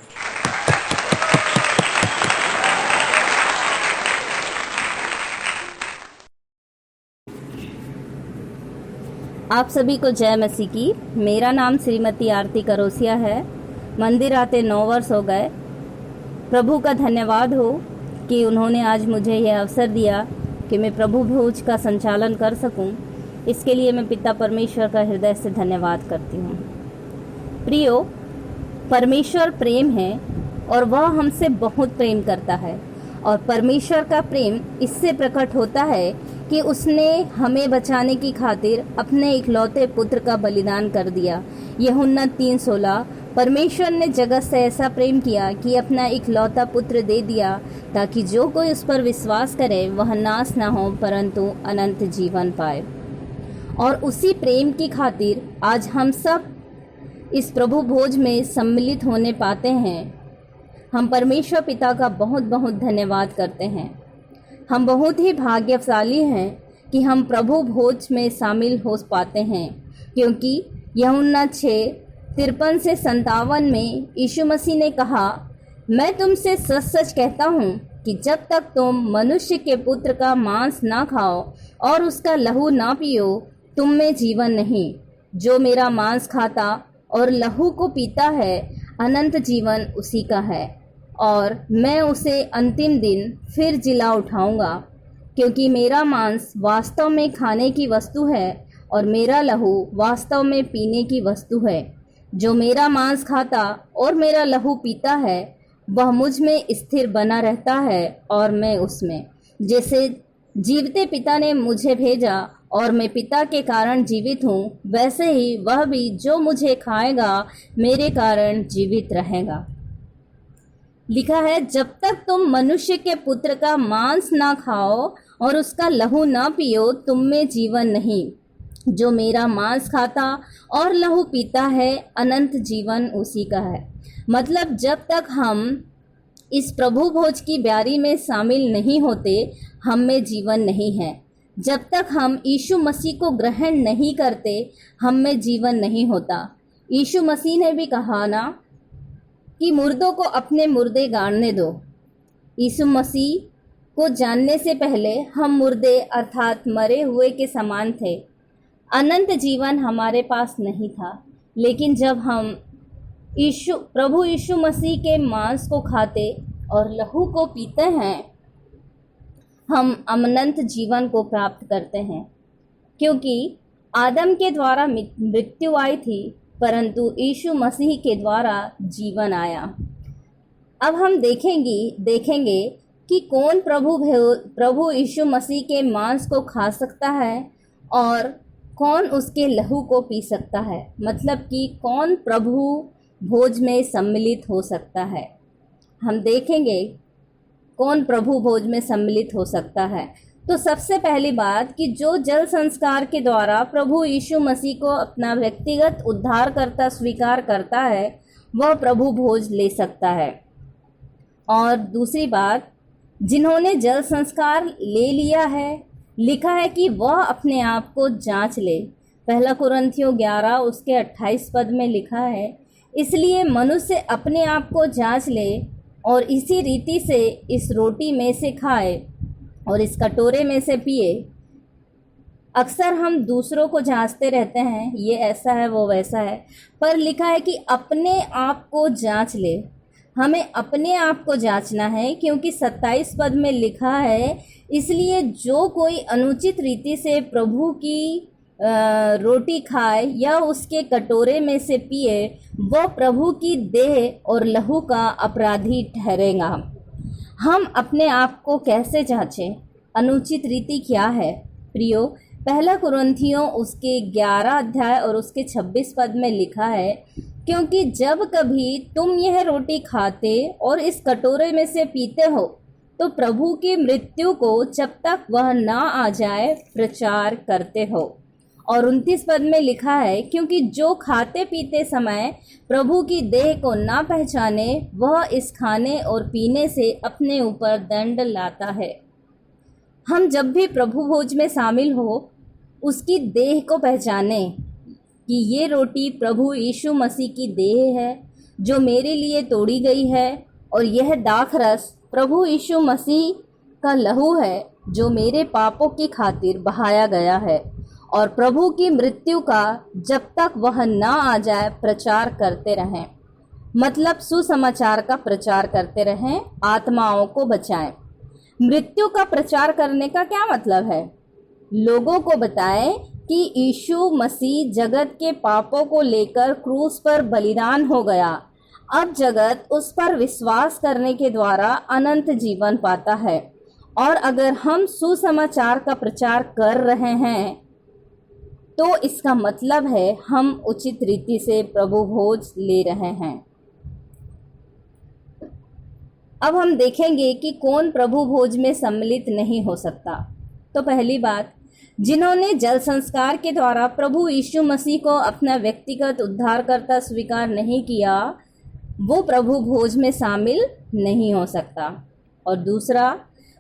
आप सभी को जय मसीह की। मेरा नाम श्रीमती आरती करोसिया है। मंदिर आते 9 वर्ष हो गए। प्रभु का धन्यवाद हो कि उन्होंने आज मुझे यह अवसर दिया कि मैं प्रभु भोज का संचालन कर सकूं। इसके लिए मैं पिता परमेश्वर का हृदय से धन्यवाद करती हूं। प्रियो, परमेश्वर प्रेम है और वह हमसे बहुत प्रेम करता है। और परमेश्वर का प्रेम इससे प्रकट होता है कि उसने हमें बचाने की खातिर अपने इकलौते पुत्र का बलिदान कर दिया। यूहन्ना 3:16। परमेश्वर ने जगत से ऐसा प्रेम किया कि अपना इकलौता पुत्र दे दिया, ताकि जो कोई उस पर विश्वास करे वह नाश ना हो परंतु अनंत जीवन पाए। और उसी प्रेम की खातिर आज हम सब इस प्रभु भोज में सम्मिलित होने पाते हैं। हम परमेश्वर पिता का बहुत बहुत धन्यवाद करते हैं। हम बहुत ही भाग्यशाली हैं कि हम प्रभु भोज में शामिल हो पाते हैं, क्योंकि यूहन्ना 6:53 से 57 में यीशु मसीह ने कहा, मैं तुमसे सच सच कहता हूँ कि जब तक तुम मनुष्य के पुत्र का मांस ना खाओ और उसका लहू ना पियो, तुम में जीवन नहीं। जो मेरा मांस खाता और लहू को पीता है, अनंत जीवन उसी का है, और मैं उसे अंतिम दिन फिर जिला उठाऊंगा। क्योंकि मेरा मांस वास्तव में खाने की वस्तु है और मेरा लहू वास्तव में पीने की वस्तु है। जो मेरा मांस खाता और मेरा लहू पीता है, वह मुझ में स्थिर बना रहता है और मैं उसमें। जैसे जीवते पिता ने मुझे भेजा और मैं पिता के कारण जीवित हूँ, वैसे ही वह भी जो मुझे खाएगा मेरे कारण जीवित रहेगा। लिखा है, जब तक तुम मनुष्य के पुत्र का मांस ना खाओ और उसका लहू ना पियो, तुम में जीवन नहीं। जो मेरा मांस खाता और लहू पीता है, अनंत जीवन उसी का है। मतलब जब तक हम इस प्रभु भोज की ब्यारी में शामिल नहीं होते, हम में जीवन नहीं है। जब तक हम यीशु मसीह को ग्रहण नहीं करते, हम में जीवन नहीं होता। यीशु मसीह ने भी कहा ना कि मुर्दों को अपने मुर्दे गाड़ने दो। यीशु मसीह को जानने से पहले हम मुर्दे अर्थात मरे हुए के समान थे। अनंत जीवन हमारे पास नहीं था। लेकिन जब हम प्रभु यीशु मसीह के मांस को खाते और लहू को पीते हैं, हम अनंत जीवन को प्राप्त करते हैं। क्योंकि आदम के द्वारा मृत्यु आई थी, परंतु यीशु मसीह के द्वारा जीवन आया। अब हम देखेंगे कि कौन प्रभु यीशु मसीह के मांस को खा सकता है और कौन उसके लहू को पी सकता है। मतलब कि कौन प्रभु भोज में सम्मिलित हो सकता है। हम देखेंगे कौन प्रभु भोज में सम्मिलित हो सकता है? तो सबसे पहली बात कि जो जल संस्कार के द्वारा प्रभु यीशु मसीह को अपना व्यक्तिगत उद्धारकर्ता स्वीकार करता है वह प्रभु भोज ले सकता है। और दूसरी बात, जिन्होंने जल संस्कार ले लिया है, लिखा है कि वह अपने आप को जांच ले। पहला कुरिन्थियों 11 उसके 28 पद में लिखा है, इसलिए मनुष्य अपने आप को जांच ले और इसी रीति से इस रोटी में से खाए और इस कटोरे में से पिए। अक्सर हम दूसरों को जांचते रहते हैं, ये ऐसा है वो वैसा है, पर लिखा है कि अपने आप को जांच ले। हमें अपने आप को जांचना है, क्योंकि 27 पद में लिखा है, इसलिए जो कोई अनुचित रीति से प्रभु की रोटी खाए या उसके कटोरे में से पिए वह प्रभु की देह और लहू का अपराधी ठहरेगा। हम अपने आप को कैसे जांचें? अनुचित रीति क्या है? प्रियो, पहला कुरिन्थियों उसके 11 अध्याय और उसके 26 पद में लिखा है, क्योंकि जब कभी तुम यह रोटी खाते और इस कटोरे में से पीते हो तो प्रभु की मृत्यु को जब तक वह ना आ जाए प्रचार करते हो। और 29 पद में लिखा है, क्योंकि जो खाते पीते समय प्रभु की देह को ना पहचाने वह इस खाने और पीने से अपने ऊपर दंड लाता है। हम जब भी प्रभु भोज में शामिल हो उसकी देह को पहचाने कि ये रोटी प्रभु यीशु मसीह की देह है जो मेरे लिए तोड़ी गई है, और यह दाखरस प्रभु यीशु मसीह का लहू है जो मेरे पापों की खातिर बहाया गया है। और प्रभु की मृत्यु का जब तक वह ना आ जाए प्रचार करते रहें, मतलब सुसमाचार का प्रचार करते रहें, आत्माओं को बचाएं। मृत्यु का प्रचार करने का क्या मतलब है? लोगों को बताएं कि यीशु मसीह जगत के पापों को लेकर क्रूस पर बलिदान हो गया। अब जगत उस पर विश्वास करने के द्वारा अनंत जीवन पाता है। और अगर हम सुसमाचार का प्रचार कर रहे हैं तो इसका मतलब है हम उचित रीति से प्रभु भोज ले रहे हैं। अब हम देखेंगे कि कौन प्रभु भोज में सम्मिलित नहीं हो सकता। तो पहली बात, जिन्होंने जल संस्कार के द्वारा प्रभु यीशु मसीह को अपना व्यक्तिगत उद्धारकर्ता स्वीकार नहीं किया वो प्रभु भोज में शामिल नहीं हो सकता। और दूसरा,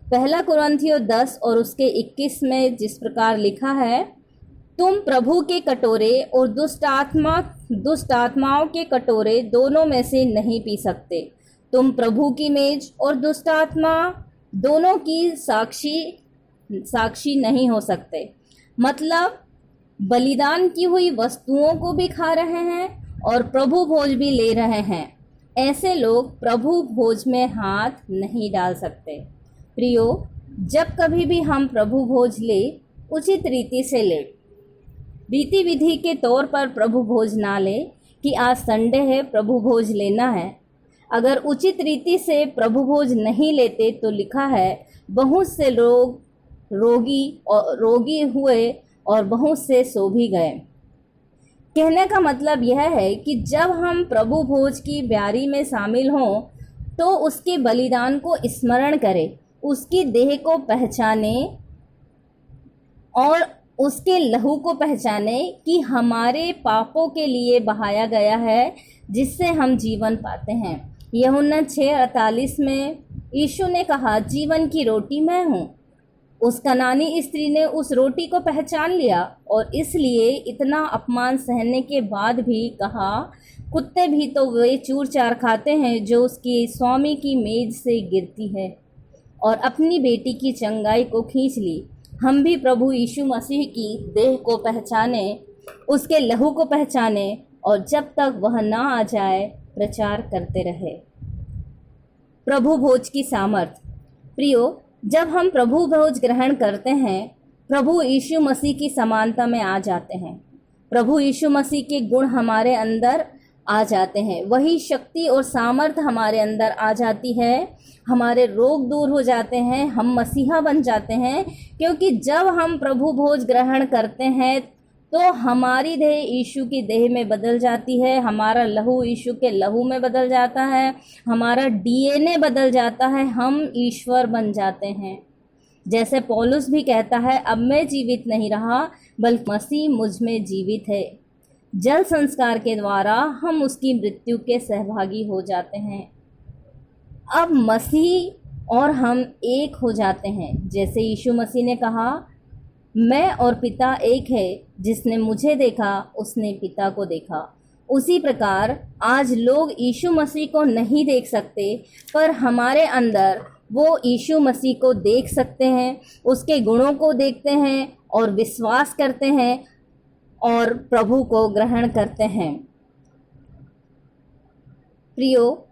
पहला कुरिन्थियों 10 और उसके 21 में जिस प्रकार लिखा है, तुम प्रभु के कटोरे और दुष्ट आत्माओं के कटोरे दोनों में से नहीं पी सकते। तुम प्रभु की मेज और दुष्ट आत्मा दोनों की साक्षी नहीं हो सकते। मतलब बलिदान की हुई वस्तुओं को भी खा रहे हैं और प्रभु भोज भी ले रहे हैं। ऐसे लोग प्रभु भोज में हाथ नहीं डाल सकते। प्रियो, जब कभी भी हम प्रभु भोज ले उचित रीति से ले, रीति विधि के तौर पर प्रभु भोज ना ले कि आज संडे है प्रभु भोज लेना है। अगर उचित रीति से प्रभु भोज नहीं लेते तो लिखा है बहुत से लोग रोगी हुए और बहुत से सो भी गए। कहने का मतलब यह है कि जब हम प्रभु भोज की ब्यारी में शामिल हों तो उसके बलिदान को स्मरण करें, उसकी देह को पहचाने और उसके लहू को पहचाने कि हमारे पापों के लिए बहाया गया है, जिससे हम जीवन पाते हैं। यूहन्ना 6:48 में यीशु ने कहा, जीवन की रोटी मैं हूँ। उस कनानी स्त्री ने उस रोटी को पहचान लिया और इसलिए इतना अपमान सहने के बाद भी कहा, कुत्ते भी तो वे चूर चार खाते हैं जो उसकी स्वामी की मेज से गिरती है, और अपनी बेटी की चंगाई को खींच ली। हम भी प्रभु यीशु मसीह की देह को पहचाने, उसके लहू को पहचाने और जब तक वह ना आ जाए प्रचार करते रहे। प्रभु भोज की सामर्थ। प्रियो, जब हम प्रभु भोज ग्रहण करते हैं प्रभु यीशु मसीह की समानता में आ जाते हैं। प्रभु यीशु मसीह के गुण हमारे अंदर आ जाते हैं, वही शक्ति और सामर्थ हमारे अंदर आ जाती है। हमारे रोग दूर हो जाते हैं, हम मसीहा बन जाते हैं, क्योंकि जब हम प्रभु भोज ग्रहण करते हैं तो हमारी देह यीशु की देह में बदल जाती है, हमारा लहू यीशु के लहू में बदल जाता है, हमारा डीएनए बदल जाता है, हम ईश्वर बन जाते हैं। जैसे पौलुस भी कहता है, अब मैं जीवित नहीं रहा बल्कि मसीह मुझ में जीवित है। जल संस्कार के द्वारा हम उसकी मृत्यु के सहभागी हो जाते हैं। अब मसीह और हम एक हो जाते हैं। जैसे यीशु मसीह ने कहा, मैं और पिता एक है, जिसने मुझे देखा उसने पिता को देखा। उसी प्रकार आज लोग यीशु मसीह को नहीं देख सकते, पर हमारे अंदर वो यीशु मसीह को देख सकते हैं, उसके गुणों को देखते हैं और विश्वास करते हैं और प्रभु को ग्रहण करते हैं। प्रियो,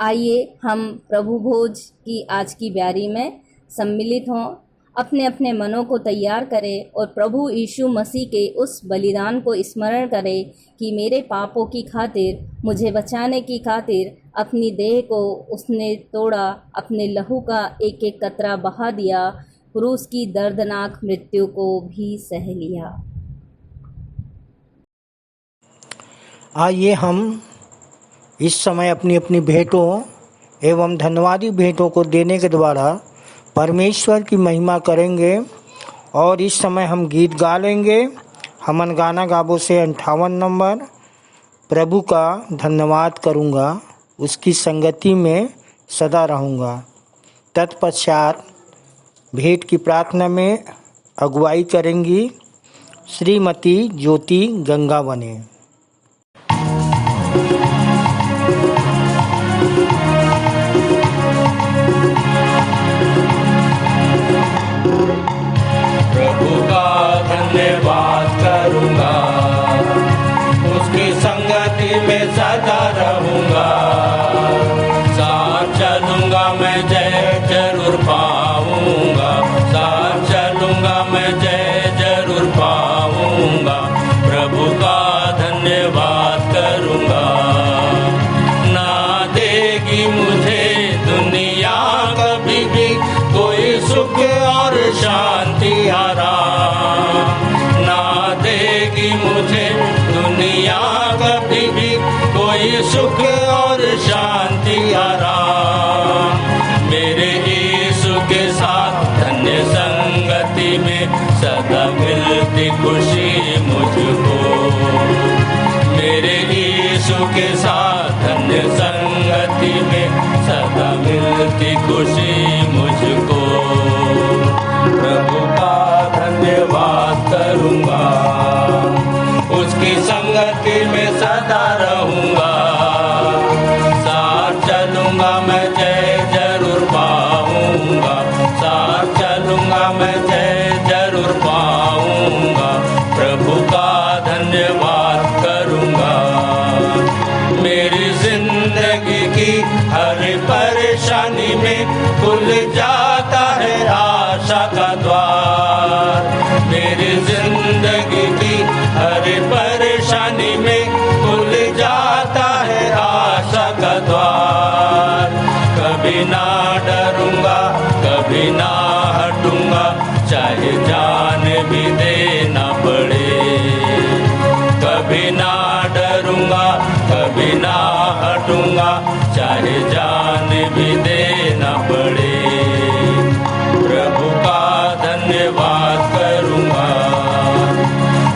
आइए हम प्रभु भोज की आज की ब्यारी में सम्मिलित हों, अपने अपने मनों को तैयार करें और प्रभु यीशु मसीह के उस बलिदान को स्मरण करें कि मेरे पापों की खातिर, मुझे बचाने की खातिर अपनी देह को उसने तोड़ा, अपने लहू का एक एक कतरा बहा दिया, क्रूस की दर्दनाक मृत्यु को भी सह लिया। आइए हम इस समय अपनी अपनी भेंटों एवं धन्यवादी भेंटों को देने के द्वारा परमेश्वर की महिमा करेंगे। और इस समय हम गीत गा लेंगे। हमन गाना गाबो से 58 नंबर, प्रभु का धन्यवाद करूँगा, उसकी संगति में सदा रहूँगा। तत्पश्चात भेंट की प्रार्थना में अगुवाई करेंगी श्रीमती ज्योति गंगावने। प्रभु का धन्यवाद करूँगा, उसकी संगति में सदा रहूँगा। साथ चलूँगा मैं जय जरूर पाऊँगा, साथ चलूँगा मैं जय जरूर पाऊँगा। प्रभु का धन्यवाद करूँगा। ना देगी मुझे दुनिया कभी भी कोई सुख और शांति आराम, ना देगी मुझे दुनिया कभी भी कोई सुख और शांति आराम। मेरे यीशु के साथ धन्य संगति में सदा मिलती खुशी मुझको। मेरे यीशु के साथ धन्य संगति में सदा मिलती खुशी मुझको। प्रभु का धन्यवाद करूँगा, उसकी संगति में सदा रहूँगा। साथ चलूँगा मैं जय जरूर पाऊँगा, साथ चलूँगा मैं जय जरूर पाऊँगा। प्रभु का धन्यवाद करूँगा। मेरी जिंदगी की हर परेशानी में खुल जाता है आशा का द्वार। मेरी जिंदगी की हर परेशानी में खुल जाता है आशा का द्वार। कभी ना डरूंगा, कभी ना हटूंगा, चाहे जान भी देना पड़े। कभी ना डरूंगा, कभी ना हटूंगा, चाहे जान भी देना पड़े। प्रभु का धन्यवाद करूँगा,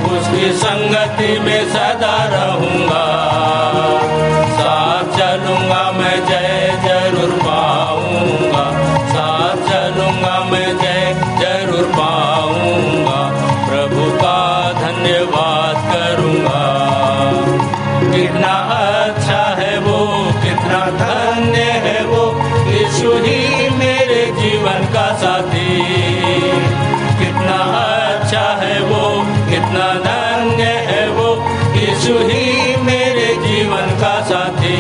उसकी संगति में सदा रहूँगा। साथ चलूँगा मैं जय जरूर पाऊँगा, साथ चलूँगा मैं जय जरूर पाऊँगा। प्रभु का धन्यवाद करूँगा। कितना अच्छा है वो, कितना धन्य है वो, यीशु ही मेरे जीवन का साथी। कितना अच्छा है वो, कितना धन्य है वो, यीशु ही मेरे जीवन का साथी।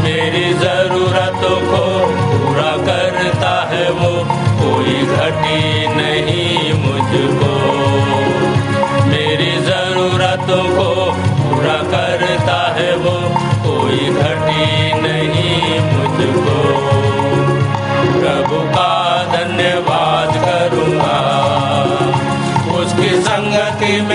मेरी जरूरतों को पूरा करता है वो, कोई घटी नहीं मुझको। मेरी जरूरतों को पूरा करता है वो, कोई घटी नहीं मुझको। प्रभु का धन्यवाद करूँगा, उसकी संगति में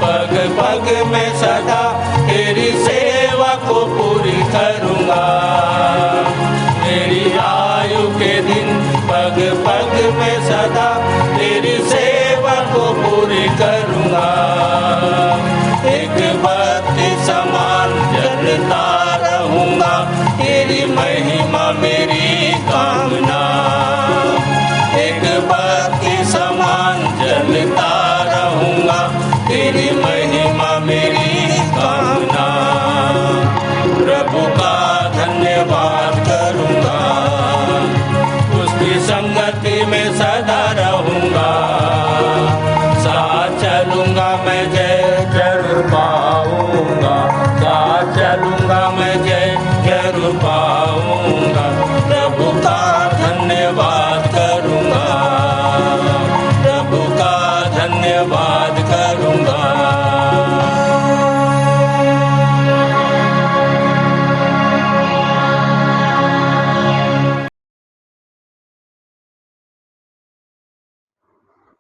पग पग में सदा तेरी सेवा को पूरी करूँगा। मेरी आयु के दिन पग पग में सदा तेरी सेवा को पूरी करूँगा। एक बत्ती समान जलता रहूँगा, तेरी महिमा मेरी कामना। एक बत्ती समान जलता रहूँगा, तेरी महिमा मेरी कामना। प्रभु का धन्यवाद करूँगा, उसकी संगति में सदा रहूँगा। साथ चलूँगा मैं जय जरूर पाऊँगा, साथ चलूँगा मैं जय जरूर पाऊँगा। प्रभु का धन्यवाद करूँगा, प्रभु का धन्यवाद करूँगा।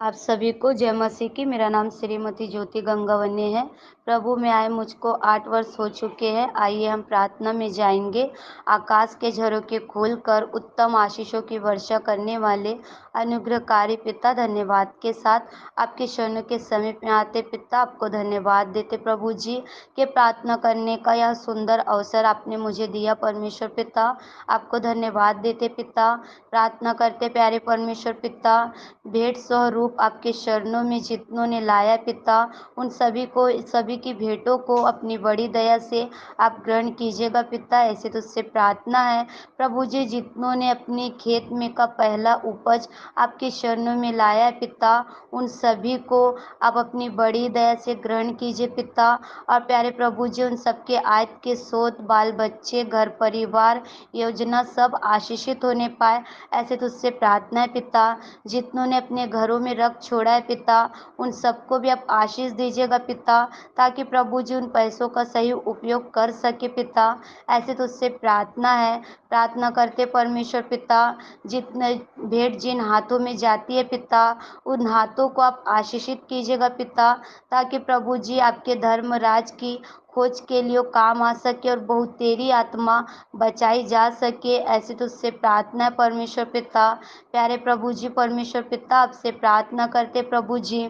आप सभी को जय मसीह की। मेरा नाम श्रीमती ज्योति गंगावन्य है। प्रभु में आए मुझको 8 वर्ष हो चुके हैं। आइए हम प्रार्थना में जाएंगे। आकाश के झरोखे खोलकर उत्तम आशीषों की वर्षा करने वाले अनुग्रहकारी पिता, धन्यवाद के साथ आपके चरणों के समीप में आते पिता, आपको धन्यवाद देते प्रभु जी के प्रार्थना करने का यह सुंदर अवसर आपने मुझे दिया परमेश्वर पिता, आपको धन्यवाद देते पिता। प्रार्थना करते प्यारे परमेश्वर पिता, भेंट स्वरूप आपके चरणों में जितनों ने लाया पिता, उन सभी की भेंटों को अपनी बड़ी दया से आप ग्रहण कीजिएगा पिता। ऐसे तुझसे प्रार्थना है प्रभु जी, जितनों ने अपनी खेत में का पहला उपज आपके चरणों में लाया है पिता, उन सभी को आप अपनी बड़ी दया से ग्रहण कीजिए पिता। और प्यारे प्रभु जी, उन सबके आयत के सोत, बाल बच्चे, घर परिवार, योजना सब आशीषित होने पाए, ऐसे तुझसे प्रार्थना है पिता। जितनों ने अपने घरों में रख छोड़ा है पिता, उन सबको भी आप आशीष दीजिएगा पिता, ताकि प्रभु जी उन पैसों का सही उपयोग कर सके पिता। ऐसे तुझसे प्रार्थना है। प्रार्थना करते परमेश्वर पिता, जितने भेंट जिन हाथों में जाती है पिता, उन हाथों को आप आशीषित कीजिएगा पिता, ताकि प्रभु जी आपके धर्म राज की खोज के लिए काम आ सके और बहुत तेरी आत्मा बचाई जा सके। ऐसे तुझसे प्रार्थना है परमेश्वर पिता। प्यारे प्रभु जी परमेश्वर पिता, आपसे प्रार्थना करते प्रभु जी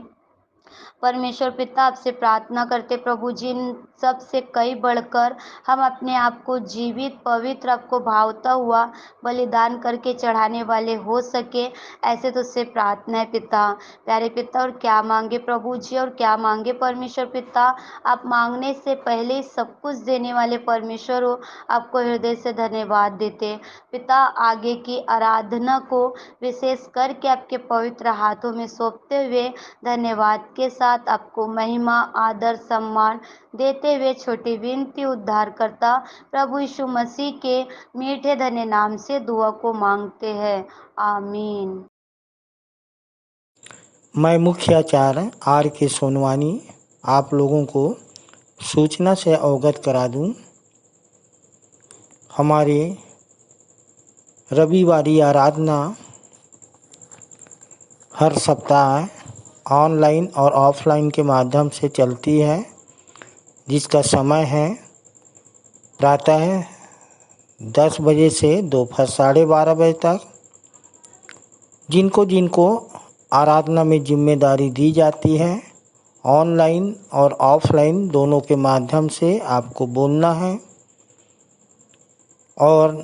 परमेश्वर पिता, आपसे प्रार्थना करते प्रभु जी, इन सब से कई बढ़कर हम अपने आप को जीवित पवित्र आपको भावता हुआ बलिदान करके चढ़ाने वाले हो सके। ऐसे तुझसे प्रार्थना है पिता। प्यारे पिता, और क्या मांगे प्रभु जी, और क्या मांगे परमेश्वर पिता, आप मांगने से पहले ही सब कुछ देने वाले परमेश्वर हो, आपको हृदय से धन्यवाद देते पिता। आगे की आराधना को विशेष करके आपके पवित्र हाथों में सौंपते हुए धन्यवाद के साथ आपको महिमा, आदर, सम्मान देते हुए छोटी विनती उद्धारकर्ता प्रभु यीशु मसीह के मीठे धन्य नाम से दुआ को मांगते हैं, आमीन। मैं मुख्य आचार्य R.K. सोनवानी आप लोगों को सूचना से अवगत करा दूं। हमारे रविवारी आराधना हर सप्ताह ऑनलाइन और ऑफलाइन के माध्यम से चलती है, जिसका समय है प्रातः 10 बजे से दोपहर 12:30 बजे तक। जिनको आराधना में जिम्मेदारी दी जाती है, ऑनलाइन और ऑफलाइन दोनों के माध्यम से आपको बोलना है और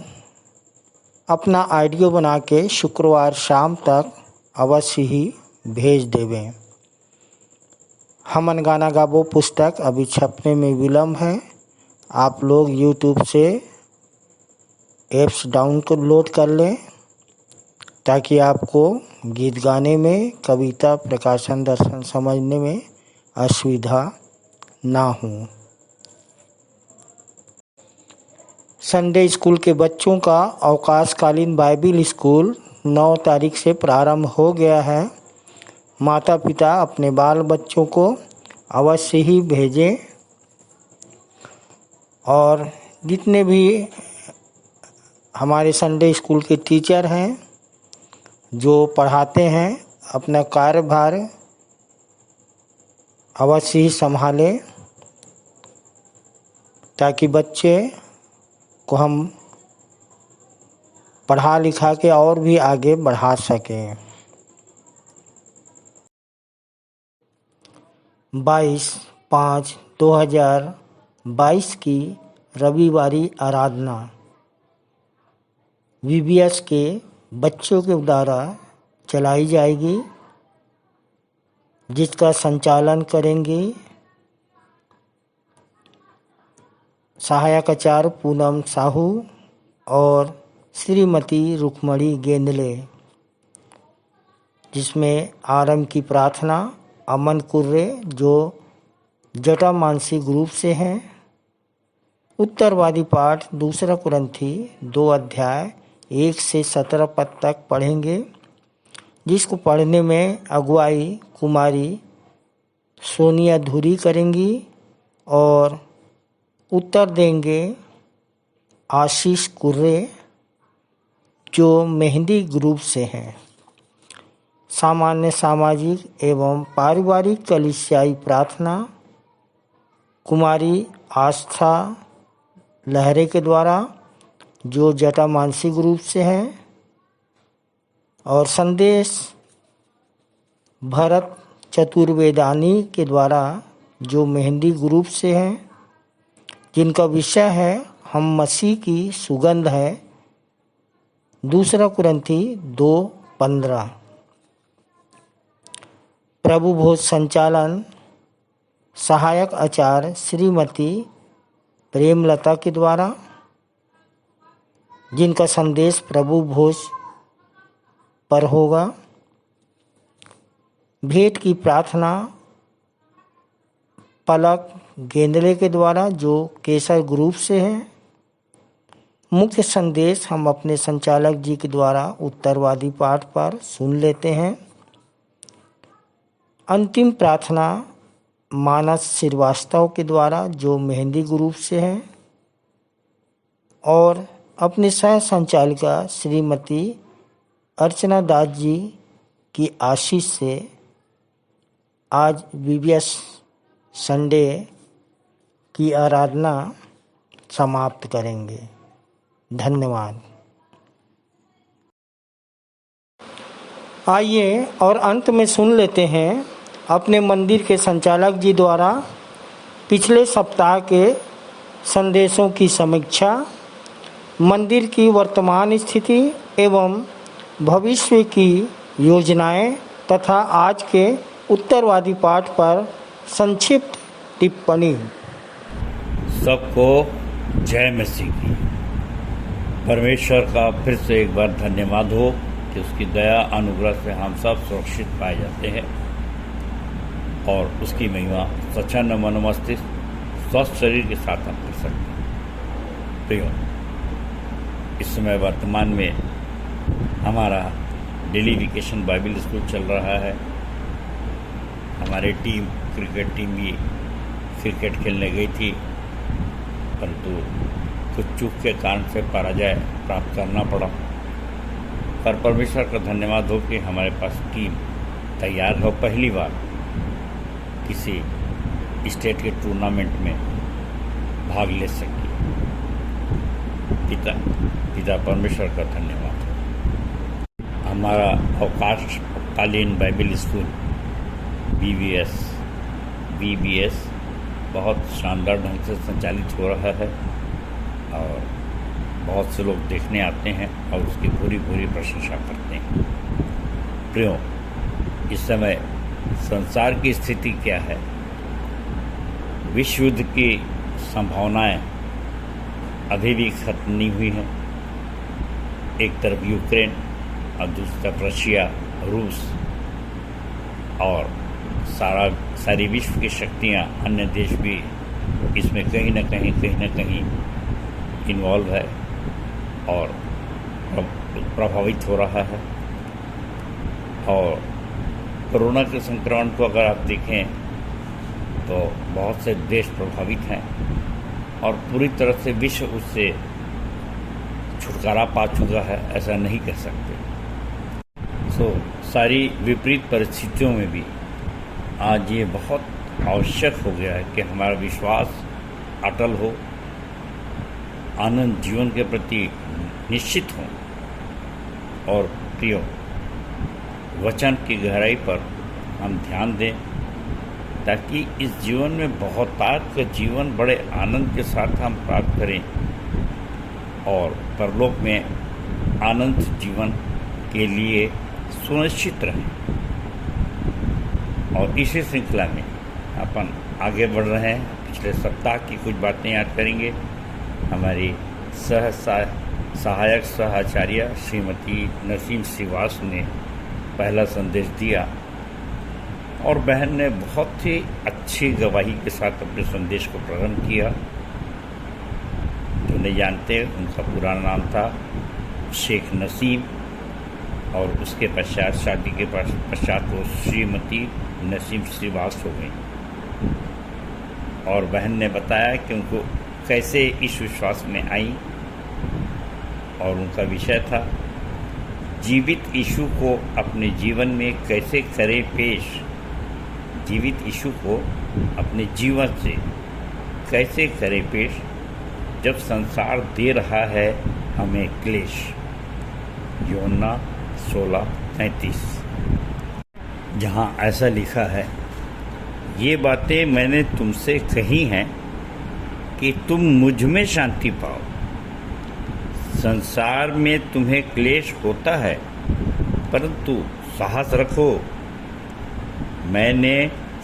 अपना ऑडियो बना के शुक्रवार शाम तक अवश्य ही भेज देवें। हमन गाना गाबो पुस्तक अभी छपने में विलम्ब है। आप लोग YouTube से ऐप्स डाउनलोड कर लें, ताकि आपको गीत गाने में, कविता, प्रकाशन, दर्शन समझने में असुविधा ना हो। संडे स्कूल के बच्चों का अवकाशकालीन बाइबिल स्कूल 9 तारीख से प्रारंभ हो गया है। माता पिता अपने बाल बच्चों को अवश्य ही भेजें और जितने भी हमारे संडे स्कूल के टीचर हैं जो पढ़ाते हैं, अपना कार्यभार अवश्य ही संभालें ताकि बच्चे को हम पढ़ा लिखा के और भी आगे बढ़ा सकें। 22/5/2022 की रविवारी आराधना VBS के बच्चों के द्वारा चलाई जाएगी, जिसका संचालन करेंगे सहायक आचार्य पूनम साहू और श्रीमती रुक्मणी गेंदले, जिसमें आरंभ की प्रार्थना अमन कुर्रे जो जटा मानसी ग्रुप से हैं, उत्तरवादी पाठ 2 कुरिन्थी 2 अध्याय 1 से 17 पद तक पढ़ेंगे, जिसको पढ़ने में अगुवाई कुमारी सोनिया धुरी करेंगी और उत्तर देंगे आशीष कुर्रे जो मेहंदी ग्रुप से हैं। सामान्य सामाजिक एवं पारिवारिक कलीसियाई प्रार्थना कुमारी आस्था लहरे के द्वारा जो जटा मानसी ग्रुप से हैं, और संदेश भरत चतुर्वेदानी के द्वारा जो मेहंदी ग्रुप से हैं, जिनका विषय है हम मसीह की सुगंध है, 2 कुरिन्थी 2:15। प्रभु भोज संचालन सहायक आचार्य श्रीमती प्रेमलता के द्वारा, जिनका संदेश प्रभु भोज पर होगा। भेंट की प्रार्थना पलक गेंदले के द्वारा जो केसर ग्रुप से है। मुख्य संदेश हम अपने संचालक जी के द्वारा उत्तरवादी पाठ पर सुन लेते हैं। अंतिम प्रार्थना मानस श्रीवास्तव के द्वारा जो मेहंदी ग्रुप से हैं, और अपनी सह संचालिका श्रीमती अर्चना दास जी की आशीष से आज VBS संडे की आराधना समाप्त करेंगे। धन्यवाद। आइए और अंत में सुन लेते हैं अपने मंदिर के संचालक जी द्वारा पिछले सप्ताह के संदेशों की समीक्षा, मंदिर की वर्तमान स्थिति एवं भविष्य की योजनाएं तथा आज के उत्तरवादी पाठ पर संक्षिप्त टिप्पणी। सबको जय मसीह की। परमेश्वर का फिर से एक बार धन्यवाद हो कि उसकी दया अनुग्रह से हम सब सुरक्षित पाए जाते हैं और उसकी महिमा स्वच्छंद मन मस्तिष्क स्वस्थ शरीर के साथ हम कर सकते हैं। प्रियो, इस समय वर्तमान में हमारा डेली वेकेशन बाइबल स्कूल चल रहा है। हमारी टीम क्रिकेट टीम भी क्रिकेट खेलने गई थी, परंतु कुछ चूक के कारण से पराजय प्राप्त करना पड़ा। पर परमेश्वर का धन्यवाद हो कि हमारे पास टीम तैयार हो, पहली बार किसी स्टेट के टूर्नामेंट में भाग ले सकी। पिता परमेश्वर का धन्यवाद। हमारा अवकाशकालीन बाइबल स्कूल VBS बहुत शानदार ढंग से संचालित हो रहा है और बहुत से लोग देखने आते हैं और उसकी पूरी प्रशंसा करते हैं। प्रियो, इस समय संसार की स्थिति क्या है? विश्व युद्ध की संभावनाएं अभी भी खत्म नहीं हुई हैं। एक तरफ यूक्रेन और दूसरी तरफ रशिया, रूस और सारी विश्व की शक्तियां, अन्य देश भी इसमें कहीं न कहीं इन्वॉल्व है और प्रभावित हो रहा है। और कोरोना के संक्रमण को अगर आप देखें तो बहुत से देश प्रभावित हैं और पूरी तरह से विश्व उससे छुटकारा पा चुका है, ऐसा नहीं कह सकते। सारी विपरीत परिस्थितियों में भी आज ये बहुत आवश्यक हो गया है कि हमारा विश्वास अटल हो, आनंद जीवन के प्रति निश्चित हो और प्रियो वचन की गहराई पर हम ध्यान दें, ताकि इस जीवन में बहुतायत का जीवन बड़े आनंद के साथ हम प्राप्त करें और परलोक में आनंद जीवन के लिए सुनिश्चित रहें। और इसी श्रृंखला में अपन आगे बढ़ रहे हैं। पिछले सप्ताह की कुछ बातें याद करेंगे। हमारी सहायक आचार्य श्रीमती नसीम श्रीवास ने पहला संदेश दिया और बहन ने बहुत ही अच्छी गवाही के साथ अपने संदेश को प्रारंभ किया। जो नहीं जानते, उनका पूरा नाम था शेख नसीम और उसके पश्चात शादी के पश्चात वो श्रीमती नसीम श्रीवास हो गई। और बहन ने बताया कि उनको कैसे इस विश्वास में आई और उनका विषय था जीवित यीशु को अपने जीवन में कैसे करें पेश। जीवित यीशु को अपने जीवन से कैसे करें पेश जब संसार दे रहा है हमें क्लेश। यूहन्ना 16:33, जहाँ ऐसा लिखा है, ये बातें मैंने तुमसे कही हैं कि तुम मुझ में शांति पाओ। संसार में तुम्हें क्लेश होता है, परंतु साहस रखो, मैंने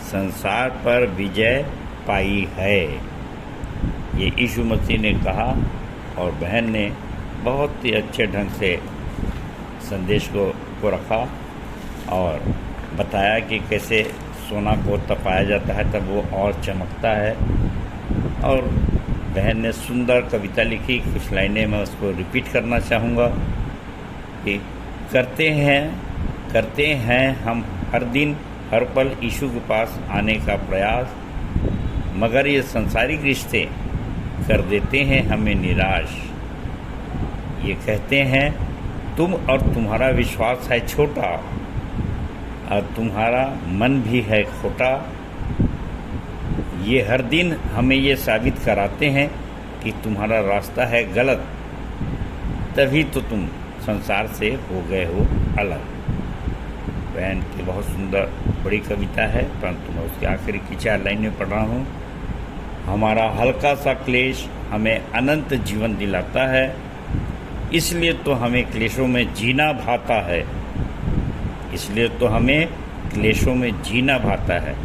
संसार पर विजय पाई है। ये यीशु मसीह ने कहा और बहन ने बहुत ही अच्छे ढंग से संदेश को रखा और बताया कि कैसे सोना को तपाया जाता है तब वो और चमकता है। और बहन ने सुंदर कविता लिखी, कुछ लाइनें मैं उसको रिपीट करना चाहूँगा कि करते हैं हम हर दिन हर पल यीशु के पास आने का प्रयास, मगर ये संसारिक रिश्ते कर देते हैं हमें निराश। ये कहते हैं तुम और तुम्हारा विश्वास है छोटा और तुम्हारा मन भी है खोटा। ये हर दिन हमें ये साबित कराते हैं कि तुम्हारा रास्ता है गलत, तभी तो तुम संसार से हो गए हो अलग। बहन की बहुत सुंदर बड़ी कविता है, परंतु मैं उसके आखिरी की 4 लाइनें पढ़ रहा हूँ। हमारा हल्का सा क्लेश हमें अनंत जीवन दिलाता है, इसलिए तो हमें क्लेशों में जीना भाता है। इसलिए तो हमें क्लेशों में जीना भाता है।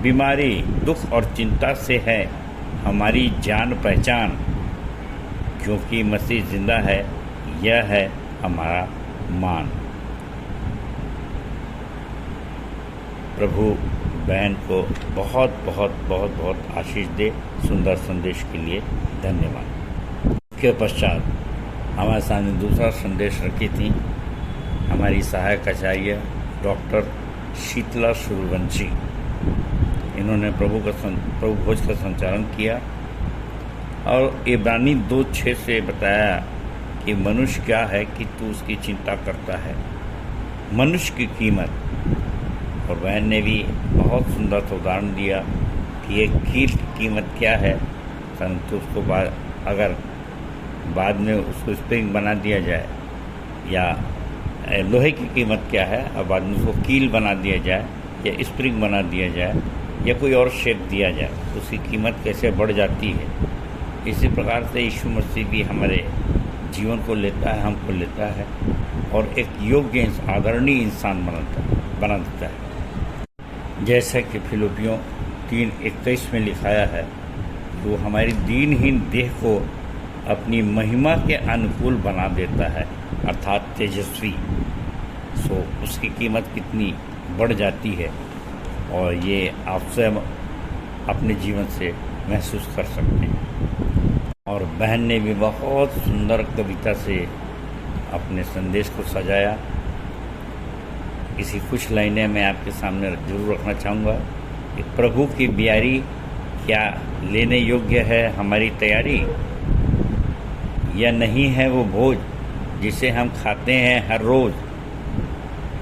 बीमारी, दुख और चिंता से है हमारी जान पहचान, क्योंकि मसीह जिंदा है, यह है हमारा मान। प्रभु बहन को बहुत बहुत बहुत बहुत आशीष दे। सुंदर संदेश के लिए धन्यवाद। के पश्चात हमारे सामने दूसरा संदेश रखी थी हमारी सहायक आचार्य डॉक्टर शीतला सूर्यवंशी। इन्होंने प्रभु भोज का संचालन किया और इब्रानी 2:6 से बताया कि मनुष्य क्या है कि तू उसकी चिंता करता है, मनुष्य की कीमत। और बहन ने भी बहुत सुंदर सा उदाहरण दिया कि एक कील की कीमत क्या है, परंतु उसको अगर बाद में उसको स्प्रिंग बना दिया जाए, या लोहे की कीमत क्या है और बाद में उसको कील बना दिया जाए या स्प्रिंग बना दिया जाए या कोई और शेप दिया जाए, उसकी कीमत कैसे बढ़ जाती है। इसी प्रकार से यीशु मसीह भी हमारे जीवन को लेता है, हमको लेता है और एक योग्य आदरणीय इंसान बना देता है। जैसा कि फिलिपियों 3:21 में लिखाया है, वो हमारी दीनहीन देह को अपनी महिमा के अनुकूल बना देता है, अर्थात तेजस्वी। सो उसकी कीमत कितनी बढ़ जाती है और ये आपसे अपने जीवन से महसूस कर सकते हैं। और बहन ने भी बहुत सुंदर कविता से अपने संदेश को सजाया। इसी कुछ लाइनें मैं आपके सामने जरूर रखना चाहूँगा कि प्रभु की ब्यारी क्या लेने योग्य है हमारी तैयारी, या नहीं है वो भोज जिसे हम खाते हैं हर रोज़।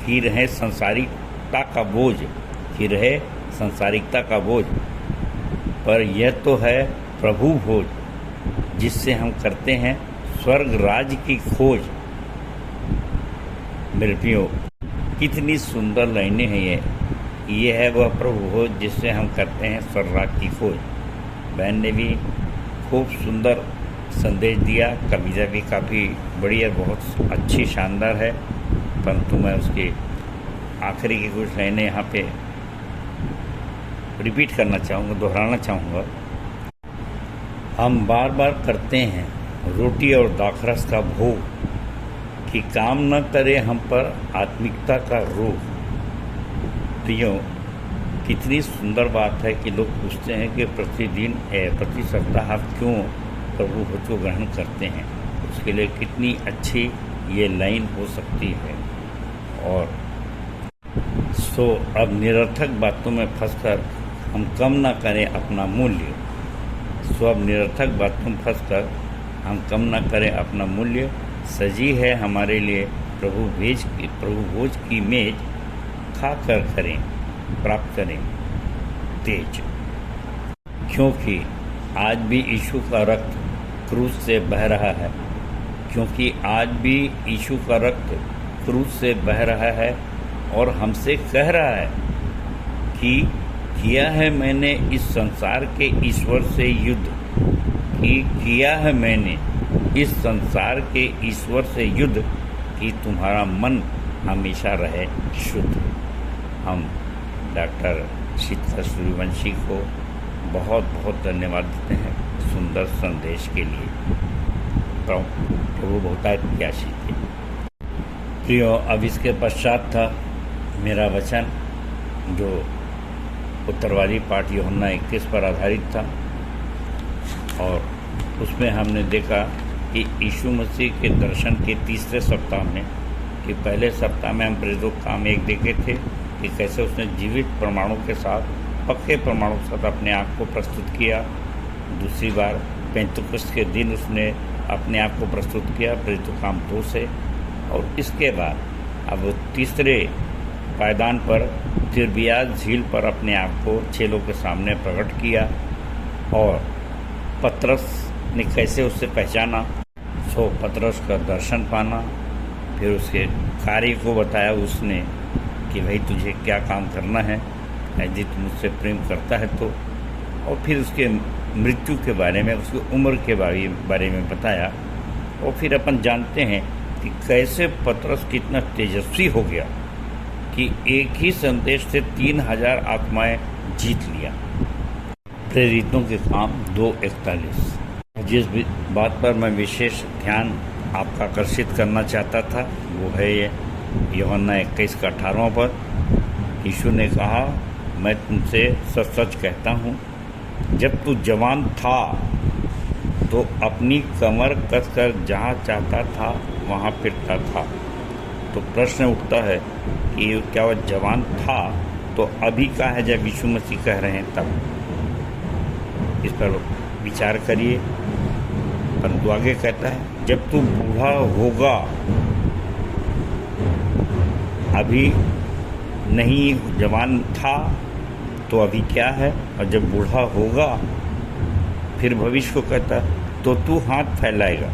फिर है संसारिकता का बोझ, फिर है संसारिकता का बोझ, पर यह तो है प्रभु भोज, जिससे हम करते हैं स्वर्ग राज्य की खोज। मेरे प्रियो, कितनी सुंदर लाइनें हैं ये है वह प्रभु भोज जिससे हम करते हैं स्वर्ग राज्य की खोज। बहन ने भी खूब सुंदर संदेश दिया, कविता भी काफ़ी बड़ी और बहुत अच्छी शानदार है, परंतु मैं उसके आखिरी की कुछ लाइनें यहाँ पे रिपीट करना चाहूँगा, दोहराना चाहूँगा। हम बार बार करते हैं रोटी और दाखरस का भोग, कि काम न करे हम पर आत्मिकता का रोग। प्रियो, कितनी सुंदर बात है कि लोग पूछते हैं कि प्रतिदिन प्रति सप्ताह आप क्यों प्रभु भोज को ग्रहण करते हैं। उसके लिए कितनी अच्छी ये लाइन हो सकती है। और सो अब निरर्थक बातों में फंसकर हम कम ना करें अपना मूल्य। अब निरर्थक बातों में फंसकर हम कम ना करें अपना मूल्य। सजी है हमारे लिए प्रभु भोज की मेज, खाकर करें प्राप्त करें तेज। क्योंकि आज भी यीशु का रक्त क्रूस से बह रहा है, क्योंकि आज भी यीशु का रक्त क्रूस से बह रहा है और हमसे कह रहा है कि किया है मैंने इस संसार के ईश्वर से युद्ध, कि किया है मैंने इस संसार के ईश्वर से युद्ध, कि तुम्हारा मन हमेशा रहे शुद्ध। हम डॉक्टर शीतल सूर्यवंशी को बहुत बहुत धन्यवाद देते हैं सुंदर संदेश के लिए। प्रभु बहुतायत की आशीष थे। प्रियो, अब इसके पश्चात था मेरा वचन, जो उत्तरवादी पाठ यूहन्ना 21 पर आधारित था, और उसमें हमने देखा कि यीशु मसीह के दर्शन के तीसरे सप्ताह में, कि पहले सप्ताह में हम प्रेरितों का काम 1 देखे थे कि कैसे उसने जीवित प्रमाणों के साथ, पक्के प्रमाणों के साथ अपने आप को प्रस्तुत किया। दूसरी बार पेंतुकुस्त के दिन उसने अपने आप को प्रस्तुत किया प्रेरितों का काम 2 से, और इसके बाद अब तीसरे पायदान पर तिरबियाज झील पर अपने आप को चेलों के सामने प्रकट किया, और पतरस ने कैसे उससे पहचाना, सो पतरस का दर्शन पाना, फिर उसके कार्य को बताया उसने कि भाई तुझे क्या काम करना है यदि तुम मुझसे प्रेम करता है तो, और फिर उसके मृत्यु के बारे में, उसकी उम्र के बारे में बताया। और फिर अपन जानते हैं कि कैसे पतरस कितना तेजस्वी हो गया कि एक ही संदेश से 3000 आत्माएं जीत लिया। प्रेरितों के काम 2:41। जिस बात पर मैं विशेष ध्यान आपका आकर्षित करना चाहता था वो है ये यूहन्ना 21 का 18वां पर। यीशु ने कहा, मैं तुमसे सच सच कहता हूँ, जब तू जवान था तो अपनी कमर कसकर जहाँ चाहता था वहाँ फिरता था। तो प्रश्न उठता है कि क्या वह जवान था तो अभी का है जब यीशु मसीह कह रहे हैं तब। इस पर विचार करिए। परंतु आगे कहता है, जब तू बूढ़ा होगा, अभी नहीं जवान था तो अभी क्या है, और जब बूढ़ा होगा फिर भविष्य को कहता तो तू हाथ फैलाएगा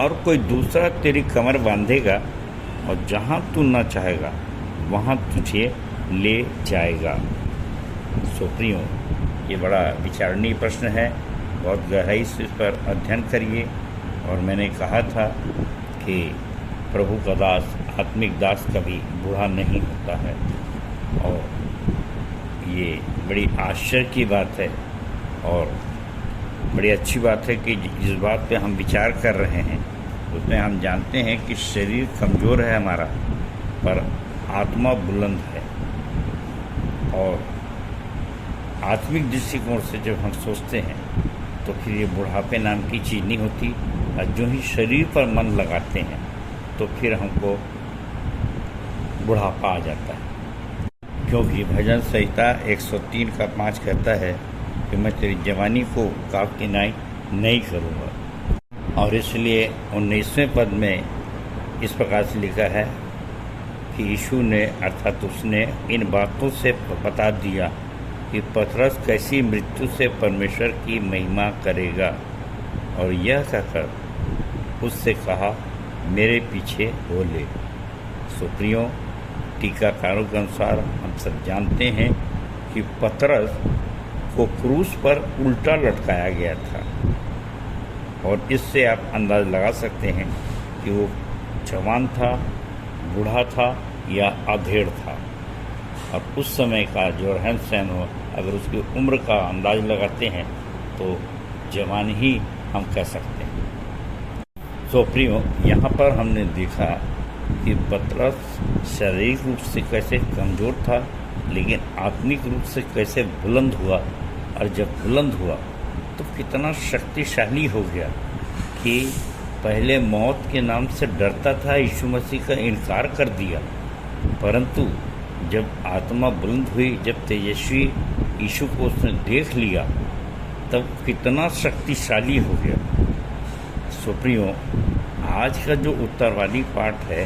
और कोई दूसरा तेरी कमर बांधेगा और जहाँ तू न चाहेगा वहाँ तुझे ले जाएगा। सो प्रियो, ये बड़ा विचारणीय प्रश्न है, बहुत गहराई से इस पर अध्ययन करिए। और मैंने कहा था कि प्रभु का दास, आत्मिक दास कभी बूढ़ा नहीं होता है, और ये बड़ी आश्चर्य की बात है और बड़ी अच्छी बात है कि जिस बात पे हम विचार कर रहे हैं उसमें हम जानते हैं कि शरीर कमज़ोर है हमारा, पर आत्मा बुलंद है। और आत्मिक दृष्टिकोण से जब हम सोचते हैं तो फिर ये बुढ़ापे नाम की चीज़ नहीं होती, और जो ही शरीर पर मन लगाते हैं तो फिर हमको बुढ़ापा आ जाता है। क्योंकि भजन संहिता 103 का 5 कहता है कि मैं तेरी जवानी को काब किनाई नहीं करूँगा। और इसलिए 19वें पद में इस प्रकार से लिखा है कि यीशु ने अर्थात उसने इन बातों से बता दिया कि पतरस कैसी मृत्यु से परमेश्वर की महिमा करेगा, और यह कहकर उससे कहा, मेरे पीछे हो ले। सुप्रियो, टीकाकारों के अनुसार हम सब जानते हैं कि पतरस को क्रूस पर उल्टा लटकाया गया था, और इससे आप अंदाज़ लगा सकते हैं कि वो जवान था, बूढ़ा था या अधेड़ था। और उस समय का जो रहन सहन हो, अगर उसकी उम्र का अंदाज लगाते हैं तो जवान ही हम कह सकते हैं। तो प्रियो, यहाँ पर हमने देखा कि पतरस शारीरिक रूप से कैसे कमज़ोर था, लेकिन आत्मिक रूप से कैसे बुलंद हुआ, और जब बुलंद हुआ तो कितना शक्तिशाली हो गया कि पहले मौत के नाम से डरता था, यीशु मसीह का इनकार कर दिया, परंतु जब आत्मा बुलंद हुई, जब तेजस्वी यीशु को उसने देख लिया, तब कितना शक्तिशाली हो गया। सुप्रियो, आज का जो उत्तरवादी पाठ है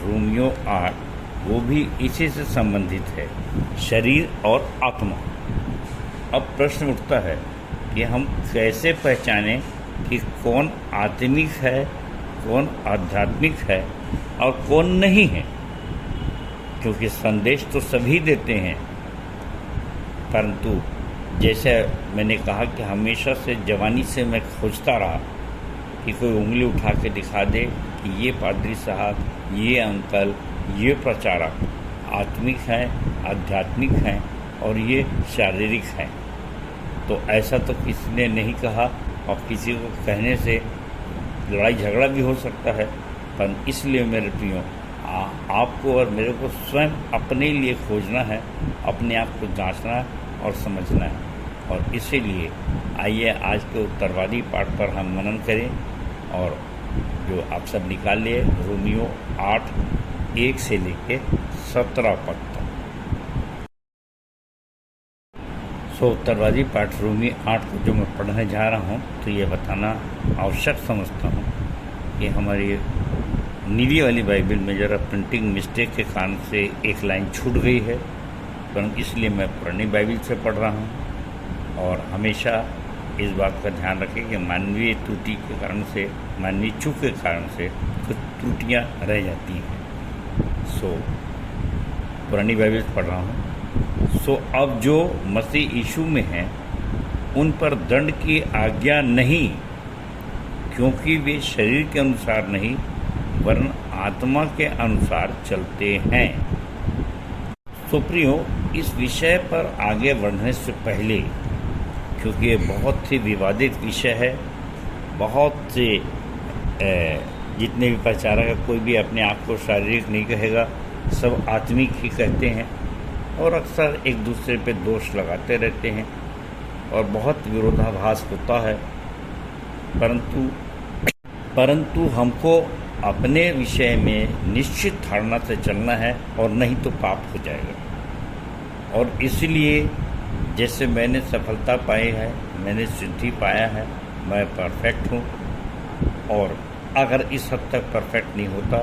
रोमियो 8, वो भी इसी से संबंधित है, शरीर और आत्मा। अब प्रश्न उठता है कि हम कैसे पहचानें कि कौन आत्मिक है, कौन आध्यात्मिक है और कौन नहीं है, क्योंकि संदेश तो सभी देते हैं, परंतु जैसे मैंने कहा कि हमेशा से जवानी से मैं खोजता रहा कि कोई उंगली उठा के दिखा दे कि ये पादरी साहब, ये अंकल, ये प्रचारक आत्मिक हैं, आध्यात्मिक हैं और ये शारीरिक हैं। तो ऐसा तो किसी ने नहीं कहा, और किसी को कहने से लड़ाई झगड़ा भी हो सकता है, पर इसलिए मेरे प्रियो, आपको और मेरे को स्वयं अपने लिए खोजना है, अपने आप को जांचना है और समझना है। और इसीलिए आइए आज के उत्तरवादी पाठ पर हम मनन करें, और जो आप सब निकाल लिए रोमियो 8, 1 से लेके 17 पद तक। सो उत्तरवादी पाठ रोमी 8 को जो मैं पढ़ने जा रहा हूँ, तो ये बताना आवश्यक समझता हूँ कि हमारी नीली वाली बाइबल में ज़रा प्रिंटिंग मिस्टेक के कारण से एक लाइन छूट गई है, परंतु इसलिए मैं पुरानी बाइबल से पढ़ रहा हूँ। और हमेशा इस बात का ध्यान रखें कि मानवीय त्रुटि के कारण से, मानवीय चूक के कारण से कुछ त्रुटियाँ रह जाती हैं। सो पुरानी बाइबल पढ़ रहा हूँ। सो अब जो मसीह यीशु में हैं, उन पर दंड की आज्ञा नहीं, क्योंकि वे शरीर के अनुसार नहीं वरन आत्मा के अनुसार चलते हैं। सो प्रियो, इस विषय पर आगे बढ़ने से पहले, क्योंकि ये बहुत ही विवादित विषय है, बहुत से जितने भी प्रचारक है, कोई भी अपने आप को शारीरिक नहीं कहेगा, सब आत्मिक ही कहते हैं, और अक्सर एक दूसरे पे दोष लगाते रहते हैं और बहुत विरोधाभास होता है। परंतु हमको अपने विषय में निश्चित धारणा से चलना है, और नहीं तो पाप हो जाएगा। और इसलिए जैसे मैंने सफलता पाई है, मैंने सिद्धि पाया है, मैं परफेक्ट हूँ, और अगर इस हद तक परफेक्ट नहीं होता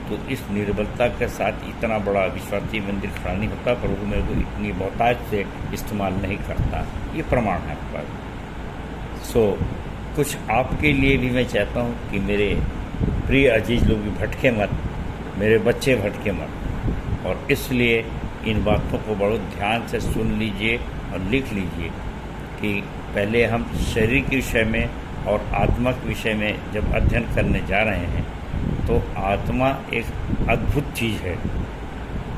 तो इस निर्बलता के साथ इतना बड़ा विश्वासी मंदिर खड़ा नहीं होता, प्रभु मेरे को इतनी बहुतायत से इस्तेमाल नहीं करता। ये प्रमाण है पर। सो कुछ आपके लिए भी मैं चाहता हूँ कि मेरे प्रिय अजीज लोग भी भटके मत, मेरे बच्चे भटके मत, और इसलिए इन बातों को बहुत ध्यान से सुन लीजिए और लिख लीजिए कि पहले हम शरीर के विषय में और आत्मा के विषय में जब अध्ययन करने जा रहे हैं, तो आत्मा एक अद्भुत चीज़ है,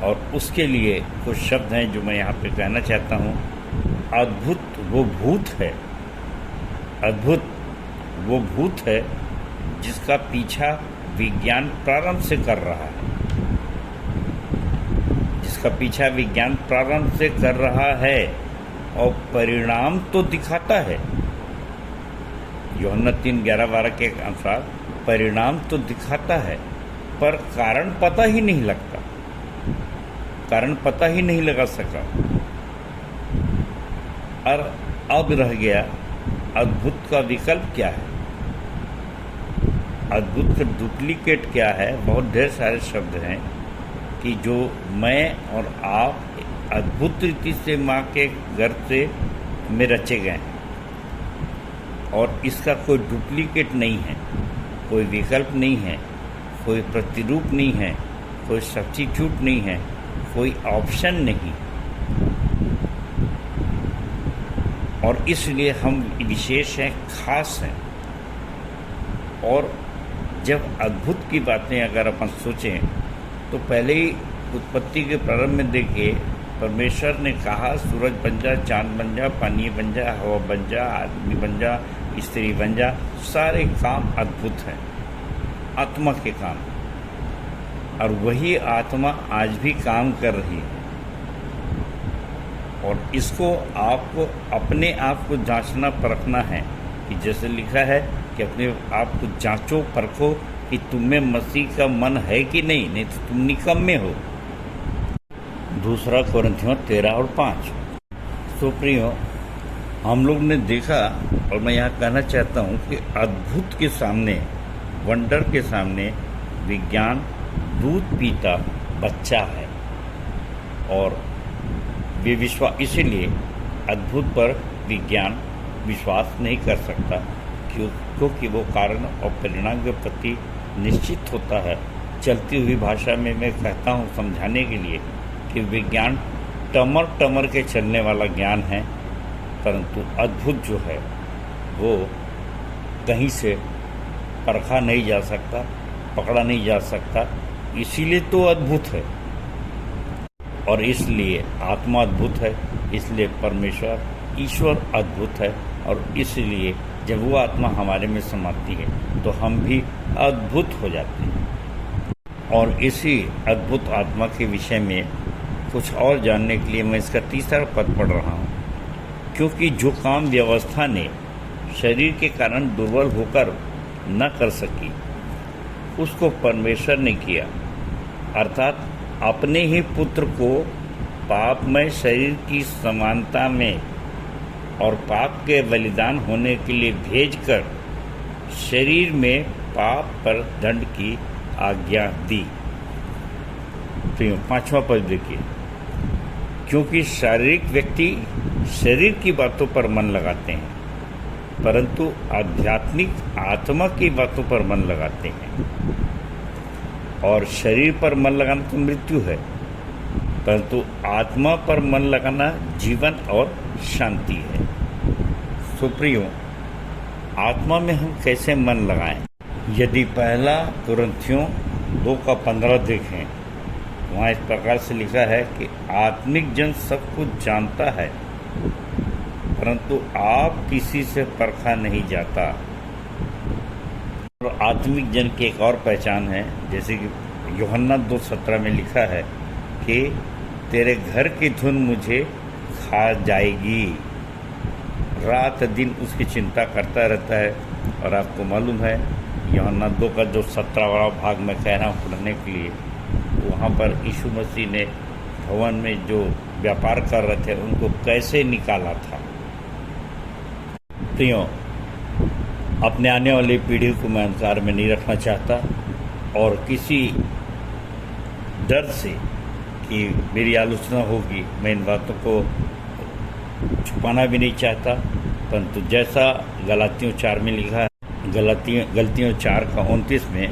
और उसके लिए कुछ शब्द हैं जो मैं यहाँ पे कहना चाहता हूँ। अद्भुत वो भूत है, अद्भुत वो भूत है जिसका पीछा विज्ञान प्रारंभ से कर रहा है, जिसका पीछा विज्ञान प्रारंभ से कर रहा है, और परिणाम तो दिखाता है। यूहन्ना 3:11-12 के अनुसार परिणाम तो दिखाता है, पर कारण पता ही नहीं लगता, कारण पता ही नहीं लगा सका। और अब रह गया अद्भुत का विकल्प क्या है, अद्भुत का डुप्लीकेट क्या है। बहुत ढेर सारे शब्द हैं, कि जो मैं और आप अद्भुत रीति से माँ के गर्भ से में रचे गए हैं और इसका कोई डुप्लीकेट नहीं है, कोई विकल्प नहीं है, कोई प्रतिरूप नहीं है, कोई सब्स्टिट्यूट नहीं है, कोई ऑप्शन नहीं। और इसलिए हम विशेष हैं, खास हैं। और जब अद्भुत की बातें अगर अपन सोचें तो पहले ही उत्पत्ति के प्रारंभ में देखिए, परमेश्वर ने कहा सूरज बन जा, चांद बन जा, पानी बन जा, हवा बन जा, आदमी बन जा, स्त्री बन जा। सारे काम अद्भुत हैं, आत्मा के काम, और वही आत्मा आज भी काम कर रही है। और इसको आपको अपने आप को जांचना परखना है कि जैसे लिखा है कि अपने आप को जांचो परखो कि तुम में मसीह का मन है कि नहीं तो तुम निकम्मे हो। दूसरा कोरिन्थियों 13 और 5। तो प्रियो, हम लोग ने देखा, और मैं यहाँ कहना चाहता हूँ कि अद्भुत के सामने, वंडर के सामने विज्ञान दूध पीता बच्चा है। और वे विश्वास, इसीलिए अद्भुत पर विज्ञान विश्वास नहीं कर सकता, क्योंकि वो कारण और परिणाम के प्रति निश्चित होता है। चलती हुई भाषा में मैं कहता हूँ समझाने के लिए कि विज्ञान टमर के चलने वाला ज्ञान है, परंतु अद्भुत जो है वो कहीं से परखा नहीं जा सकता, पकड़ा नहीं जा सकता, इसीलिए तो अद्भुत है। और इसलिए आत्मा अद्भुत है, इसलिए परमेश्वर ईश्वर अद्भुत है। और इसलिए जब वो आत्मा हमारे में समाती है तो हम भी अद्भुत हो जाते हैं। और इसी अद्भुत आत्मा के विषय में कुछ और जानने के लिए मैं इसका तीसरा पद पढ़ रहा हूँ। क्योंकि जो काम व्यवस्था ने शरीर के कारण दुर्बल होकर न कर सकी, उसको परमेश्वर ने किया, अर्थात अपने ही पुत्र को पापमय शरीर की समानता में और पाप के बलिदान होने के लिए भेजकर शरीर में पाप पर दंड की आज्ञा दी। तो 5वां पद देखिए, क्योंकि शारीरिक व्यक्ति शरीर की बातों पर मन लगाते हैं, परंतु आध्यात्मिक आत्मा की बातों पर मन लगाते हैं। और शरीर पर मन लगाना तो मृत्यु है, परंतु आत्मा पर मन लगाना जीवन और शांति है। सो प्रियो, आत्मा में हम कैसे मन लगाएं? यदि पहला कोरिन्थियों 2:15 देखें, वहाँ इस प्रकार से लिखा है कि आत्मिक जन सब कुछ जानता है, परंतु आप किसी से परखा नहीं जाता। और आत्मिक जन की एक और पहचान है, जैसे कि यूहन्ना 2:17 में लिखा है कि तेरे घर की धुन मुझे खा जाएगी। रात दिन उसकी चिंता करता रहता है। और आपको मालूम है यूहन्ना 2 का जो 17वां भाग में कह रहा हूँ पढ़ने के लिए, वहाँ पर यीशु मसीह ने भवन में जो व्यापार कर रहे थे उनको कैसे निकाला था। तो अपने आने वाली पीढ़ी को मैं अंधकार में नहीं रखना चाहता, और किसी डर से कि मेरी आलोचना होगी, मैं इन बातों को छुपाना भी नहीं चाहता। परंतु जैसा गलातियों 4 में लिखा है, गलतियों 4:29 में,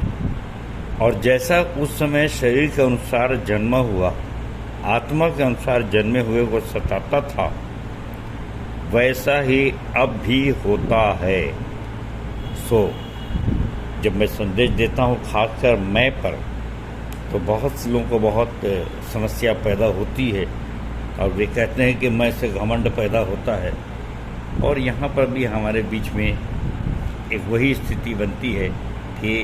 और जैसा उस समय शरीर के अनुसार जन्मा हुआ, आत्मा के अनुसार जन्मे हुए को सताता था, वैसा ही अब भी होता है। सो जब मैं संदेश देता हूँ खासकर मैं पर, तो बहुत से लोगों को बहुत समस्या पैदा होती है, और वे कहते हैं कि मैं से घमंड पैदा होता है। और यहाँ पर भी हमारे बीच में एक वही स्थिति बनती है कि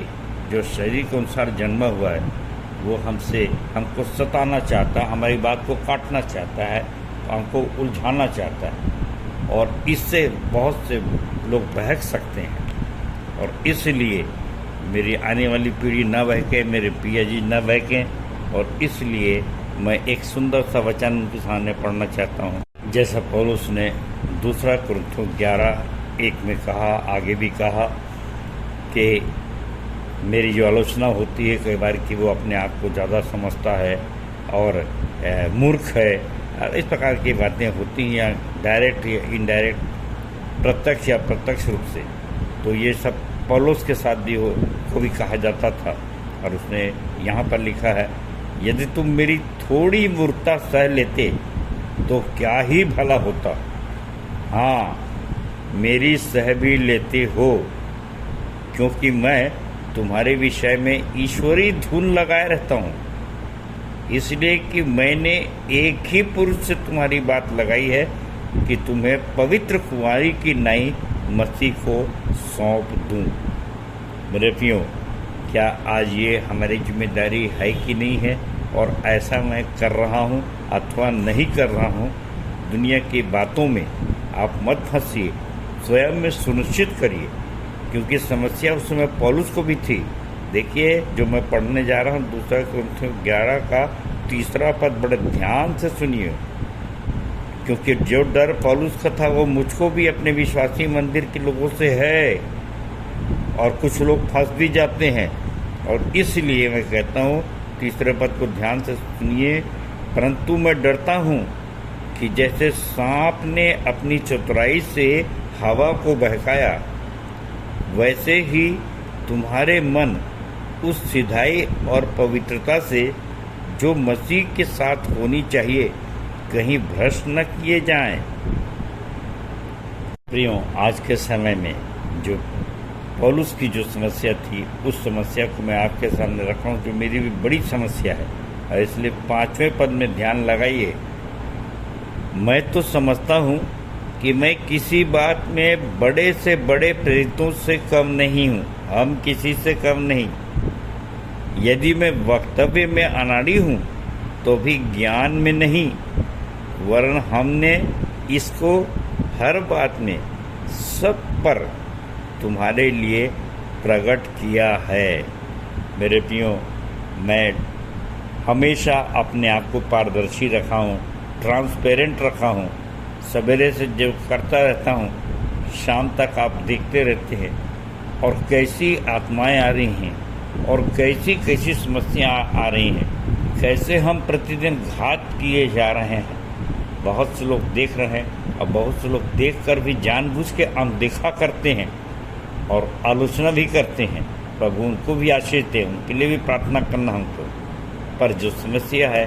जो शरीर के अनुसार जन्मा हुआ है वो हमको सताना चाहता है, हमारी बात को काटना चाहता है, हमको उलझाना चाहता है, और इससे बहुत से लोग बहक सकते हैं। और इसलिए मेरी आने वाली पीढ़ी न बहके, मेरे पिताजी न बहकें, और इसलिए मैं एक सुंदर सा वचन उनके सामने पढ़ना चाहता हूँ। जैसा पौलुस ने 2 कोरिन्थियों 11:1 में कहा, आगे भी कहा कि मेरी जो आलोचना होती है कई बार कि वो अपने आप को ज़्यादा समझता है, और मूर्ख है, इस प्रकार की बातें होती हैं, या डायरेक्ट या इनडायरेक्ट, प्रत्यक्ष या प्रत्यक्ष रूप से। तो ये सब पौलुस के साथ भी को भी कहा जाता था। और उसने यहाँ पर लिखा है, यदि तुम मेरी थोड़ी मूर्खता सह लेते तो क्या ही भला होता। हाँ, मेरी सह भी लेते हो, क्योंकि मैं तुम्हारे विषय में ईश्वरी धुन लगाए रहता हूँ, इसलिए कि मैंने एक ही पुरुष से तुम्हारी बात लगाई है कि तुम्हें पवित्र कुंवारी की नाई मसीह को सौंप दूँ। मेरे प्रियो, क्या आज ये हमारी जिम्मेदारी है कि नहीं है? और ऐसा मैं कर रहा हूँ अथवा नहीं कर रहा हूँ? दुनिया की बातों में आप मत फंसिए, स्वयं में सुनिश्चित करिए, क्योंकि समस्या उस समय पौलुस को भी थी। देखिए, जो मैं पढ़ने जा रहा हूँ 2 कुरिन्थियों 11 का 3 पद, बड़े ध्यान से सुनिए, क्योंकि जो डर पौलुस का था वो मुझको भी अपने विश्वासी मंदिर के लोगों से है, और कुछ लोग फंस भी जाते हैं। और इसलिए मैं कहता हूँ 3 पद को ध्यान से सुनिए, परंतु मैं डरता हूँ कि जैसे सांप ने अपनी चतुराई से हवा को बहकाया, वैसे ही तुम्हारे मन उस सिधाई और पवित्रता से जो मसीह के साथ होनी चाहिए कहीं भ्रष्ट न किए जाएं। प्रियों, आज के समय में जो पौलुस की जो समस्या थी, उस समस्या को मैं आपके सामने रख रहा हूँ, जो मेरी भी बड़ी समस्या है। और इसलिए 5वें पद में ध्यान लगाइए, मैं तो समझता हूँ कि मैं किसी बात में बड़े से बड़े प्रेरितों से कम नहीं हूँ, हम किसी से कम नहीं। यदि मैं वक्तव्य में अनाड़ी हूँ तो भी ज्ञान में नहीं, वरन हमने इसको हर बात में सब पर तुम्हारे लिए प्रकट किया है। मेरे प्रियो, मैं हमेशा अपने आप को पारदर्शी रखा हूँ, ट्रांसपेरेंट रखा हूँ। सवेरे से जो करता रहता हूँ, शाम तक आप देखते रहते हैं, और कैसी आत्माएं आ रही हैं और कैसी कैसी समस्या आ रही हैं, कैसे हम प्रतिदिन घात किए जा रहे हैं। बहुत से लोग देख रहे हैं, और बहुत से लोग देखकर भी जानबूझ के अनदेखा करते हैं और आलोचना भी करते हैं। प्रभु उनको भी आशीष दे, उनके लिए भी प्रार्थना करना हमको। पर जो समस्या है,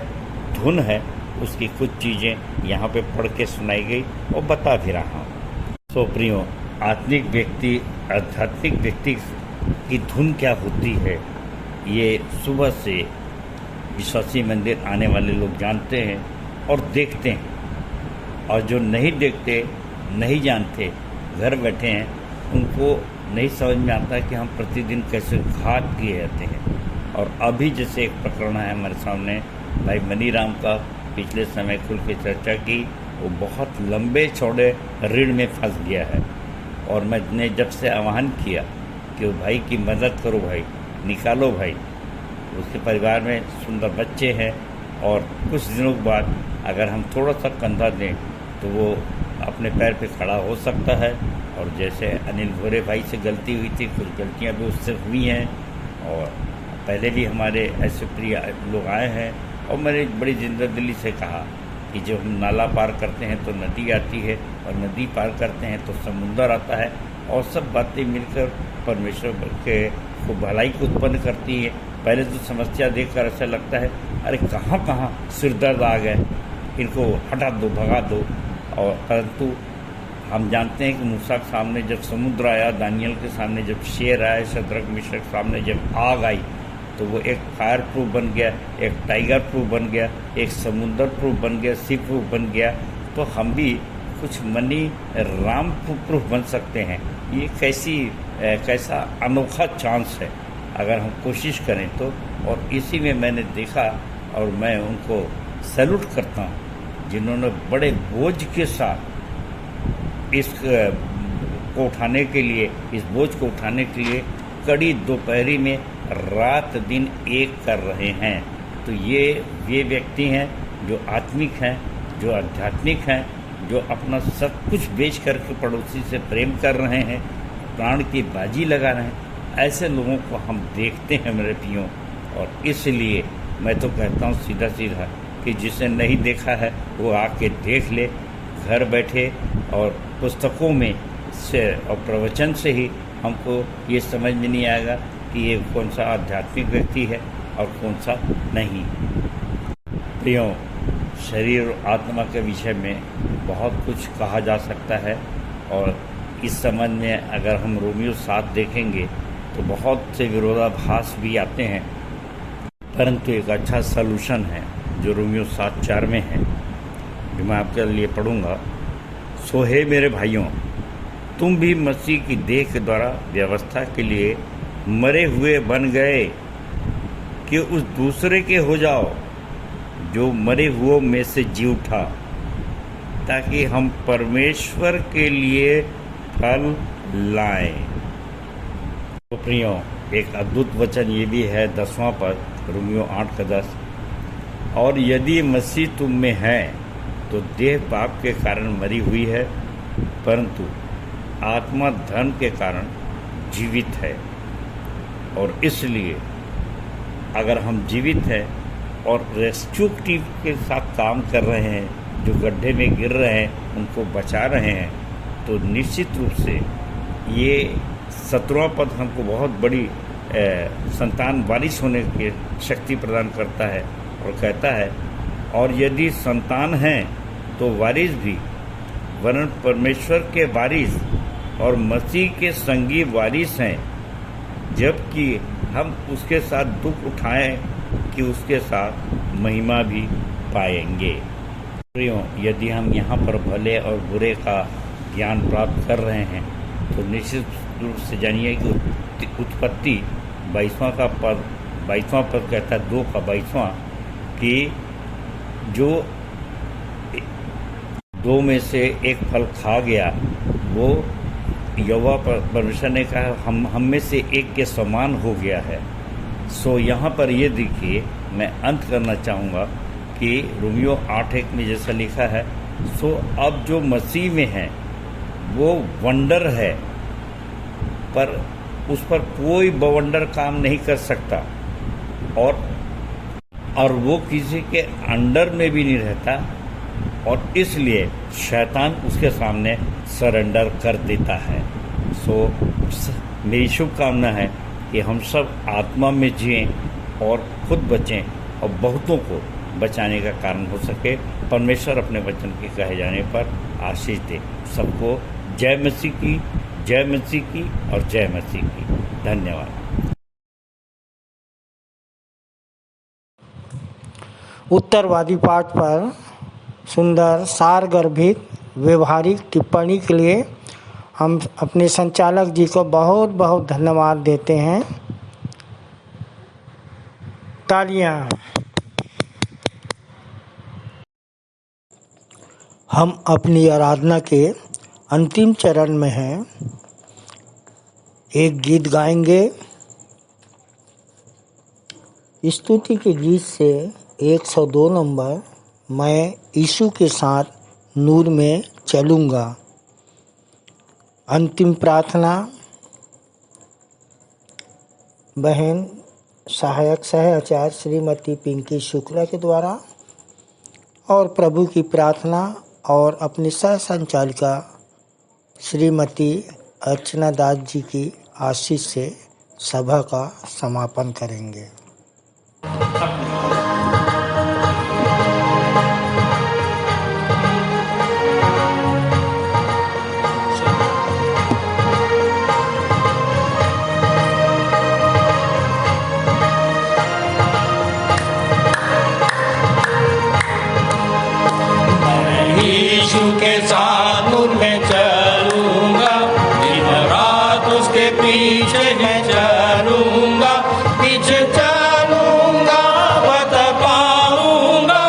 धुन है, उसकी कुछ चीज़ें यहाँ पे पढ़ के सुनाई गई और बता भी रहा हूँ। सो प्रियो, आध्यात्मिक व्यक्ति की धुन क्या होती है, ये सुबह से विश्वासी मंदिर आने वाले लोग जानते हैं और देखते हैं। और जो नहीं देखते, नहीं जानते, घर बैठे हैं, उनको नहीं समझ में आता कि हम प्रतिदिन कैसे घात किए जाते हैं। और अभी जैसे एक प्रकरण है हमारे सामने, भाई मनीराम का, पिछले समय खुल के चर्चा की, वो बहुत लंबे चौड़े ऋण में फंस गया है। और मैंने जब से आह्वान किया कि वो भाई की मदद करो, भाई निकालो, भाई उसके परिवार में सुंदर बच्चे हैं, और कुछ दिनों के बाद अगर हम थोड़ा सा कंधा दें तो वो अपने पैर पे खड़ा हो सकता है। और जैसे अनिल भोरे भाई से गलती हुई थी, कुछ गलतियां भी उससे हुई हैं, और पहले भी हमारे ऐसे प्रिय लोग आए हैं, और मैंने बड़ी जिंदा दिली से कहा कि जब हम नाला पार करते हैं तो नदी आती है, और नदी पार करते हैं तो समुंदर आता है, और सब बातें मिलकर परमेश्वर के को भलाई को उत्पन्न करती है। पहले तो समस्या देखकर ऐसा लगता है, अरे कहाँ कहाँ सिरदर्द आ गए, इनको हटा दो, भगा दो। और परंतु हम जानते हैं कि मूसा के सामने जब समुद्र आया, दानियल के सामने जब शेर आया, शद्रक मिशक के सामने जब आग आई, तो वो एक फायर प्रूफ बन गया, एक टाइगर प्रूफ बन गया, एक समुंदर प्रूफ बन गया, सी प्रूफ बन गया। तो हम भी कुछ मनी राम प्रूफ बन सकते हैं। ये कैसा अनोखा चांस है अगर हम कोशिश करें तो। और इसी में मैंने देखा, और मैं उनको सैल्यूट करता हूँ जिन्होंने बड़े बोझ के साथ इस को उठाने के लिए, इस बोझ को उठाने के लिए कड़ी दोपहरी में रात दिन एक कर रहे हैं। तो ये व्यक्ति हैं जो आत्मिक हैं, जो आध्यात्मिक हैं, जो अपना सब कुछ बेच करके पड़ोसी से प्रेम कर रहे हैं, प्राण की बाजी लगा रहे हैं। ऐसे लोगों को हम देखते हैं मेरे प्रियो, और इसलिए मैं तो कहता हूँ सीधा सीधा कि जिसने नहीं देखा है वो आके देख ले, घर बैठे, और पुस्तकों में से और प्रवचन से ही हमको ये समझ में नहीं आएगा कि ये कौन सा आध्यात्मिक व्यक्ति है और कौन सा नहीं। प्रियो, शरीर और आत्मा के विषय में बहुत कुछ कहा जा सकता है, और इस संबंध में अगर हम रोमियो 7 देखेंगे तो बहुत से विरोधाभास भी आते हैं, परंतु एक अच्छा सलूशन है जो रोमियो 7:4 में है, जो मैं आपके लिए पढ़ूंगा। सो हे मेरे भाइयों, तुम भी मसीह की देह के द्वारा व्यवस्था के लिए मरे हुए बन गए कि उस दूसरे के हो जाओ जो मरे हुओं में से जी उठा, ताकि हम परमेश्वर के लिए फल लाएं। तो प्रियो, एक अद्भुत वचन ये भी है 10वां पद, रोमियो 8:10, और यदि मसीह तुम में है तो देह पाप के कारण मरी हुई है, परंतु आत्मा धर्म के कारण जीवित है। और इसलिए अगर हम जीवित हैं और रेस्क्यू टीम के साथ काम कर रहे हैं, जो गड्ढे में गिर रहे हैं उनको बचा रहे हैं, तो निश्चित रूप से ये 17वां पद हमको बहुत बड़ी संतान वारिस होने की शक्ति प्रदान करता है, और कहता है और यदि संतान हैं तो वारिस भी, वरन परमेश्वर के वारिस और मसीह के संगी वारिस हैं, जबकि हम उसके साथ दुख उठाएं कि उसके साथ महिमा भी पाएंगे। प्रियो, यदि हम यहाँ पर भले और बुरे का ज्ञान प्राप्त कर रहे हैं तो निश्चित रूप से जानिए कि उत्पत्ति 22वां पद कहता है 2 का 22वां कि जो 2 में से एक फल खा गया वो यहोवा परमेश्वर ने कहा हम में से एक के समान हो गया है। सो यहाँ पर ये देखिए, मैं अंत करना चाहूँगा कि रोमियो 8:1 में जैसा लिखा है, सो अब जो मसीह में है वो वंडर है, पर उस पर कोई बवंडर काम नहीं कर सकता, और वो किसी के अंडर में भी नहीं रहता, और इसलिए शैतान उसके सामने सरेंडर कर देता है। सो मेरी शुभकामना है कि हम सब आत्मा में जिएं और खुद बचें और बहुतों को बचाने का कारण हो सके। परमेश्वर अपने वचन के कहे जाने पर आशीष दे। सबको जय मसीह की, जय मसीह की और जय मसीह की। धन्यवाद। उत्तरवादी पाठ पर सुंदर सारगर्भित व्यवहारिक टिप्पणी के लिए हम अपने संचालक जी को बहुत बहुत धन्यवाद देते हैं। तालियां। हम अपनी आराधना के अंतिम चरण में हैं। एक गीत गाएंगे। स्तुति के गीत से 102 नंबर, मैं यीशु के साथ नूर में चलूँगा। अंतिम प्रार्थना बहन सहायक सह आचार्य श्रीमती पिंकी शुक्ला के द्वारा, और प्रभु की प्रार्थना और अपनी सह संचालिका श्रीमती अर्चना दास जी की आशीष से सभा का समापन करेंगे। यीशु के साथ नूर में चलूंगा, दिन रात उसके पीछे मैं चलूंगा, पीछे चलूंगा बता पाऊंगा,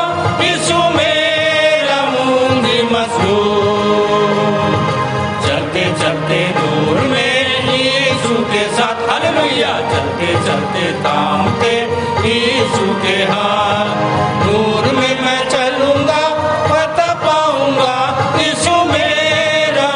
यीशु मेरा मुंजी मशहूर। चलते चलते नूर में यीशु के साथ, हालेलुया, चलते चलते थामते यीशु के हाथ, नूर में मैं चलूंगा, पता पाऊंगा, यीशु मेरा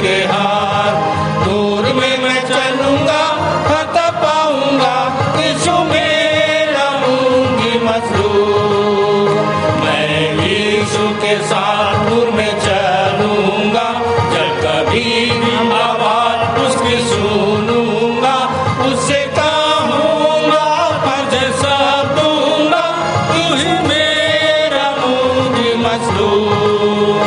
के हाथ। नूर में मैं चलूंगा फतह पाऊंगा, यीशु मेरा मूंगी मसलूब। मैं यीशु के साथ नूर में चलूंगा, जब कभी भी आवाज उसकी सुनूंगा, उससे कहूंगा फर्ज सब दूंगा, तू ही मेरा मूंगी मसलूब।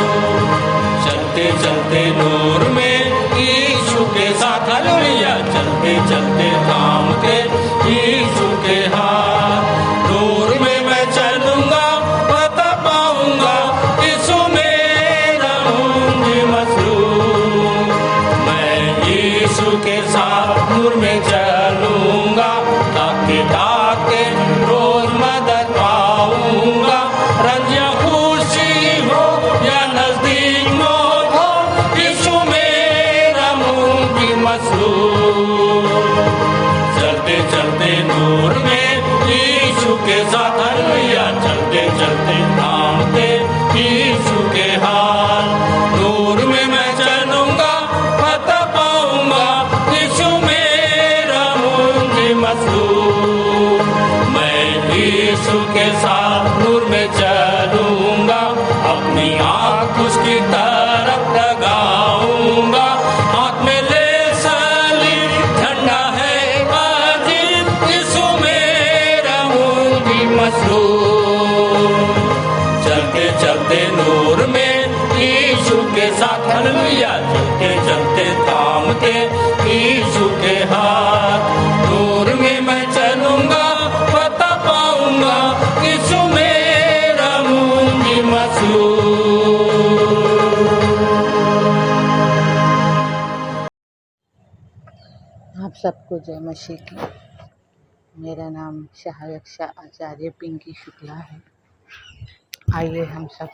चलते चलते नूर में यीशु के साथ, हालेलुया, चलते चलते थाम के यीशु के हाथ। नूर में मैं चलूंगा फतह पाऊंगा, यीशु मेरा मूंगी मसलूब। मैं यीशु के साथ नूर में चलूंगा, ताकि ताकि रोज मदद पाऊंगा। रंज या खुशी हो या नजदीक मौत हो, यीशु मेरा मूंगी मसलूब। चलते चलते नूर में यीशु के साथ, हालेलुया, चलते चलते थामते यीशु के हाथ। नूर में मैं चलूंगा फतह पाऊंगा, यीशु मेरा मूंगी मसलूब। मैं यीशु के साथ नूर में चलूंगा, अपनी आंख उसकी तरफ लगाऊंगा। हाथ में ले सलीब, झंडा है बाजी, यीशु मेरा मूंगी मसलूब। चलते चलते नूर में यीशु के साथ, हालेलुया, चलते चलते थामते यीशु के हाथ। नूर में मैं चलूंगा फतह पाऊंगा, यीशु मेरा मूंगी मसलूब। आप सबको जय मसीह की। मेरा नाम सहायक आचार्य पिंकी शुक्ला है। आइए हम सब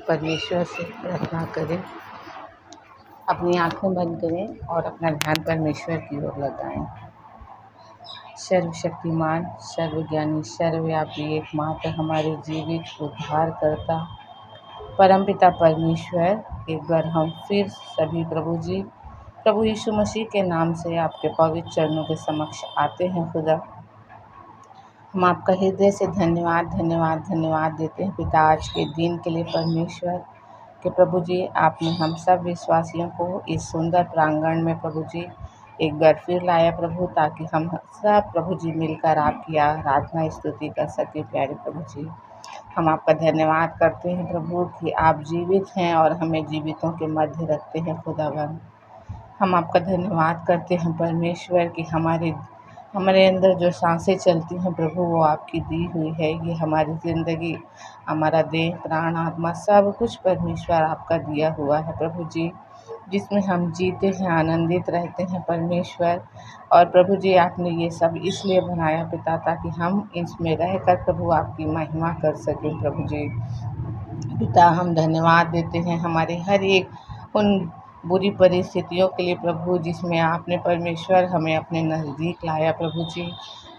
परमेश्वर से प्रार्थना करें। अपनी आंखें बंद करें और अपना ध्यान परमेश्वर की ओर लगाएं। सर्वशक्तिमान, सर्वज्ञानी, सर्वव्यापी, एकमात्र हमारे जीवित उद्धारकर्ता परमपिता परमेश्वर, एक बार हम फिर सभी प्रभु यीशु मसीह के नाम से आपके पवित्र चरणों के समक्ष आते हैं। खुदा, हम आपका हृदय से धन्यवाद देते हैं पिता, आज के दिन के लिए परमेश्वर कि प्रभु जी आपने हम सब विश्वासियों को इस सुंदर प्रांगण में प्रभु जी एक बार फिर लाया प्रभु, ताकि हम सब प्रभु जी मिलकर आपकी आराधना स्तुति कर सके। प्यारे प्रभु जी, हम आपका धन्यवाद करते हैं प्रभु कि आप जीवित हैं और हमें जीवितों के मध्य रखते हैं। खुदावन, हम आपका धन्यवाद करते हैं परमेश्वर कि हमारे अंदर जो सांसें चलती हैं प्रभु, वो आपकी दी हुई है। ये हमारी ज़िंदगी, हमारा देह, प्राण, आत्मा, सब कुछ परमेश्वर आपका दिया हुआ है प्रभु जी, जिसमें हम जीते हैं, आनंदित रहते हैं परमेश्वर। और प्रभु जी आपने ये सब इसलिए बनाया पिता, ताकि हम इसमें रहकर प्रभु आपकी महिमा कर सकें। प्रभु जी पिता, हम धन्यवाद देते हैं हमारे हर एक उन बुरी परिस्थितियों के लिए प्रभु, जिसमें आपने परमेश्वर हमें अपने नज़दीक लाया प्रभु जी।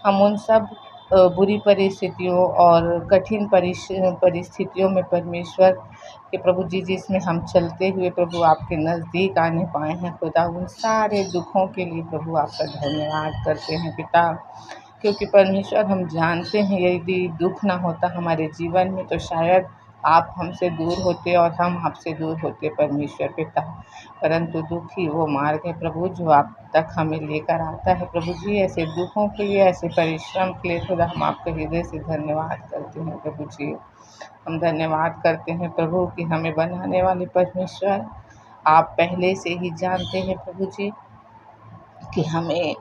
हम उन सब बुरी परिस्थितियों और कठिन परिस्थितियों में परमेश्वर के प्रभु जी, जिसमें हम चलते हुए प्रभु आपके नज़दीक आने पाए हैं खुदा, उन सारे दुखों के लिए प्रभु आपका धन्यवाद करते हैं पिता, क्योंकि परमेश्वर हम जानते हैं यदि दुख ना होता हमारे जीवन में तो शायद आप हमसे दूर होते और हम आपसे दूर होते परमेश्वर पिता। परंतु दुख ही वो मार्ग है प्रभु जो आप तक हमें लेकर आता है प्रभु जी। ऐसे दुखों के लिए, ऐसे परिश्रम के लिए खुदा हम आपके हृदय से धन्यवाद करते हैं प्रभु जी। हम धन्यवाद करते हैं प्रभु कि हमें बनाने वाले परमेश्वर आप पहले से ही जानते हैं प्रभु जी कि हमें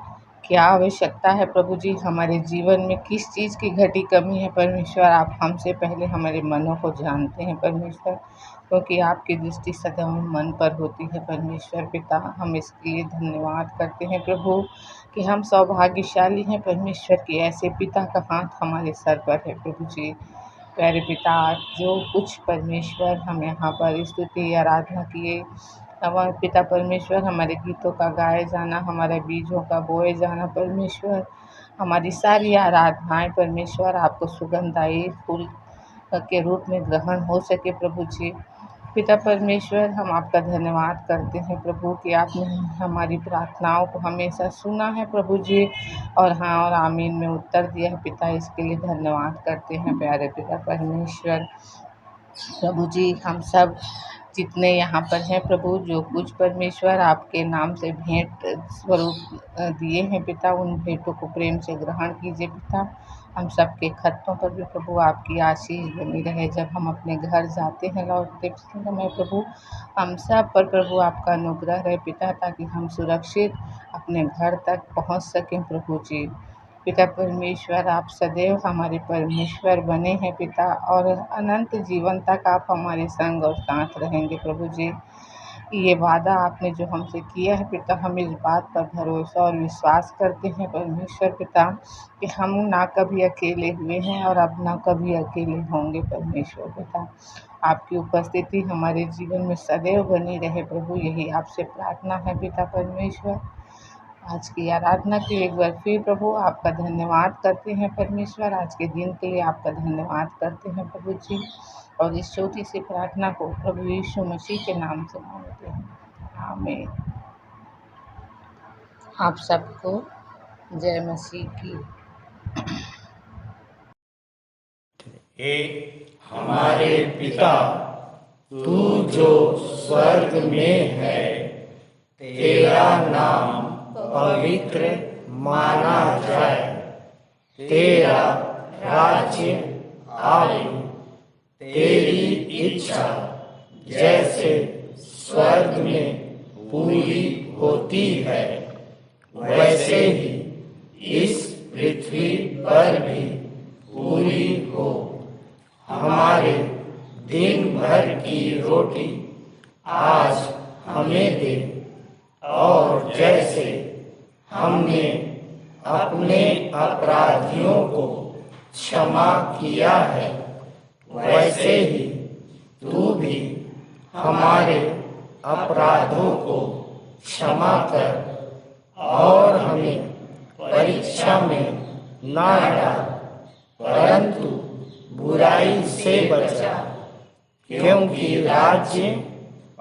क्या आवश्यकता है प्रभु जी, हमारे जीवन में किस चीज़ की घटी कमी है परमेश्वर। आप हमसे पहले हमारे मनों को जानते हैं परमेश्वर, क्योंकि आपकी दृष्टि सदा मन पर होती है परमेश्वर पिता। हम इसके लिए धन्यवाद करते हैं प्रभु कि हम सौभाग्यशाली हैं परमेश्वर कि ऐसे पिता का हाथ हमारे सर पर है प्रभु जी। प्यारे पिता, जो कुछ परमेश्वर हम यहाँ पर स्तुति आराधना किए, हमारे पिता परमेश्वर, हमारे गीतों का गाए जाना, हमारे बीजों का बोए जाना परमेश्वर, हमारी सारी आराधनाएं परमेश्वर आपको सुगंधदायी फूल के रूप में ग्रहण हो सके प्रभु जी। पिता परमेश्वर, हम आपका धन्यवाद करते हैं प्रभु कि आपने हमारी प्रार्थनाओं को हमेशा सुना है प्रभु जी, और हाँ और आमीन में उत्तर दिया है पिता, इसके लिए धन्यवाद करते हैं प्यारे पिता परमेश्वर। प्रभु जी, हम सब जितने यहाँ पर हैं प्रभु, जो कुछ परमेश्वर आपके नाम से भेंट स्वरूप दिए हैं पिता, उन भेंटों को प्रेम से ग्रहण कीजिए पिता। हम सबके खतों पर भी प्रभु आपकी आशीष बनी रहे। जब हम अपने घर जाते हैं लौटते समय प्रभु, हम सब पर प्रभु आपका अनुग्रह रहे पिता, ताकि हम सुरक्षित अपने घर तक पहुँच सकें प्रभु जी। पिता परमेश्वर, आप सदैव हमारे परमेश्वर बने हैं पिता, और अनंत जीवन तक आप हमारे संग और साथ रहेंगे प्रभु जी। ये वादा आपने जो हमसे किया है पिता, हम इस बात पर भरोसा और विश्वास करते हैं परमेश्वर पिता, कि हम ना कभी अकेले हुए हैं और अब ना कभी अकेले होंगे परमेश्वर पिता। आपकी उपस्थिति हमारे जीवन में सदैव बनी रहे प्रभु, यही आपसे प्रार्थना है पिता परमेश्वर। आज की आराधना के लिए एक बार फिर प्रभु आपका धन्यवाद करते हैं परमेश्वर। आज के दिन के लिए आपका धन्यवाद करते हैं प्रभु जी, और इस छोटी सी प्रार्थना को प्रभु यीशु मसीह के नाम से मांगते हैं, आमीन। आप सबको जय मसीह की। हे हमारे पिता, तू जो स्वर्ग में है, तेरा नाम पवित्र माना जाए, तेरा राज्य आए, तेरी इच्छा जैसे स्वर्ग में पूरी होती है, वैसे ही इस पृथ्वी पर भी पूरी हो। हमारे दिन भर की रोटी आज हमें दे, और जैसे हमने अपने अपराधियों को क्षमा किया है, वैसे ही तू भी हमारे अपराधों को क्षमा कर, और हमें परीक्षा में ना डाल, परंतु बुराई से बचा, क्योंकि राज्य,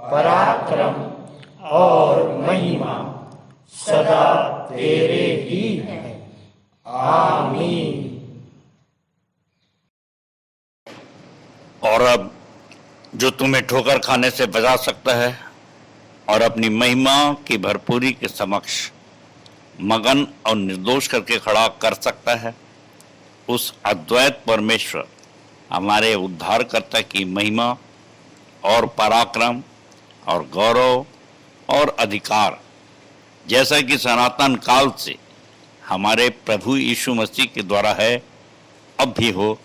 पराक्रम और महिमा सदा तेरे ही हैं, आमीन। और अब जो तुम्हें ठोकर खाने से बचा सकता है और अपनी महिमा की भरपूरी के समक्ष मगन और निर्दोष करके खड़ा कर सकता है, उस अद्वैत परमेश्वर हमारे उद्धारकर्ता की महिमा और पराक्रम और गौरव और अधिकार, जैसा कि सनातन काल से हमारे प्रभु यीशु मसीह के द्वारा है, अब भी हो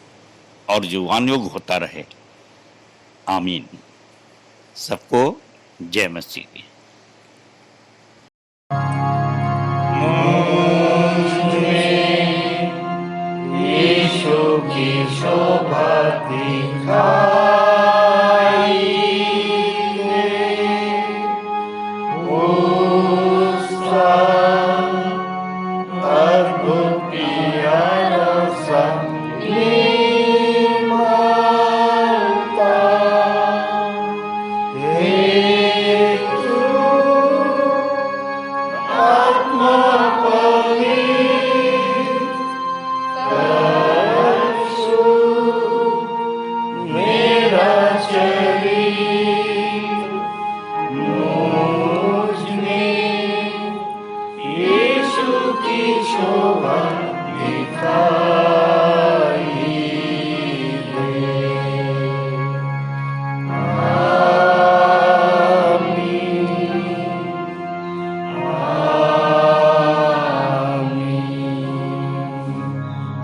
और युगान युग होता रहे, आमीन। सबको जय मसीह की। यीशु की शोभा दिखाई, उसका अद्भुत प्यारा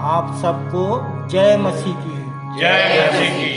आप सबको जय मसीह की। जय मसीह की।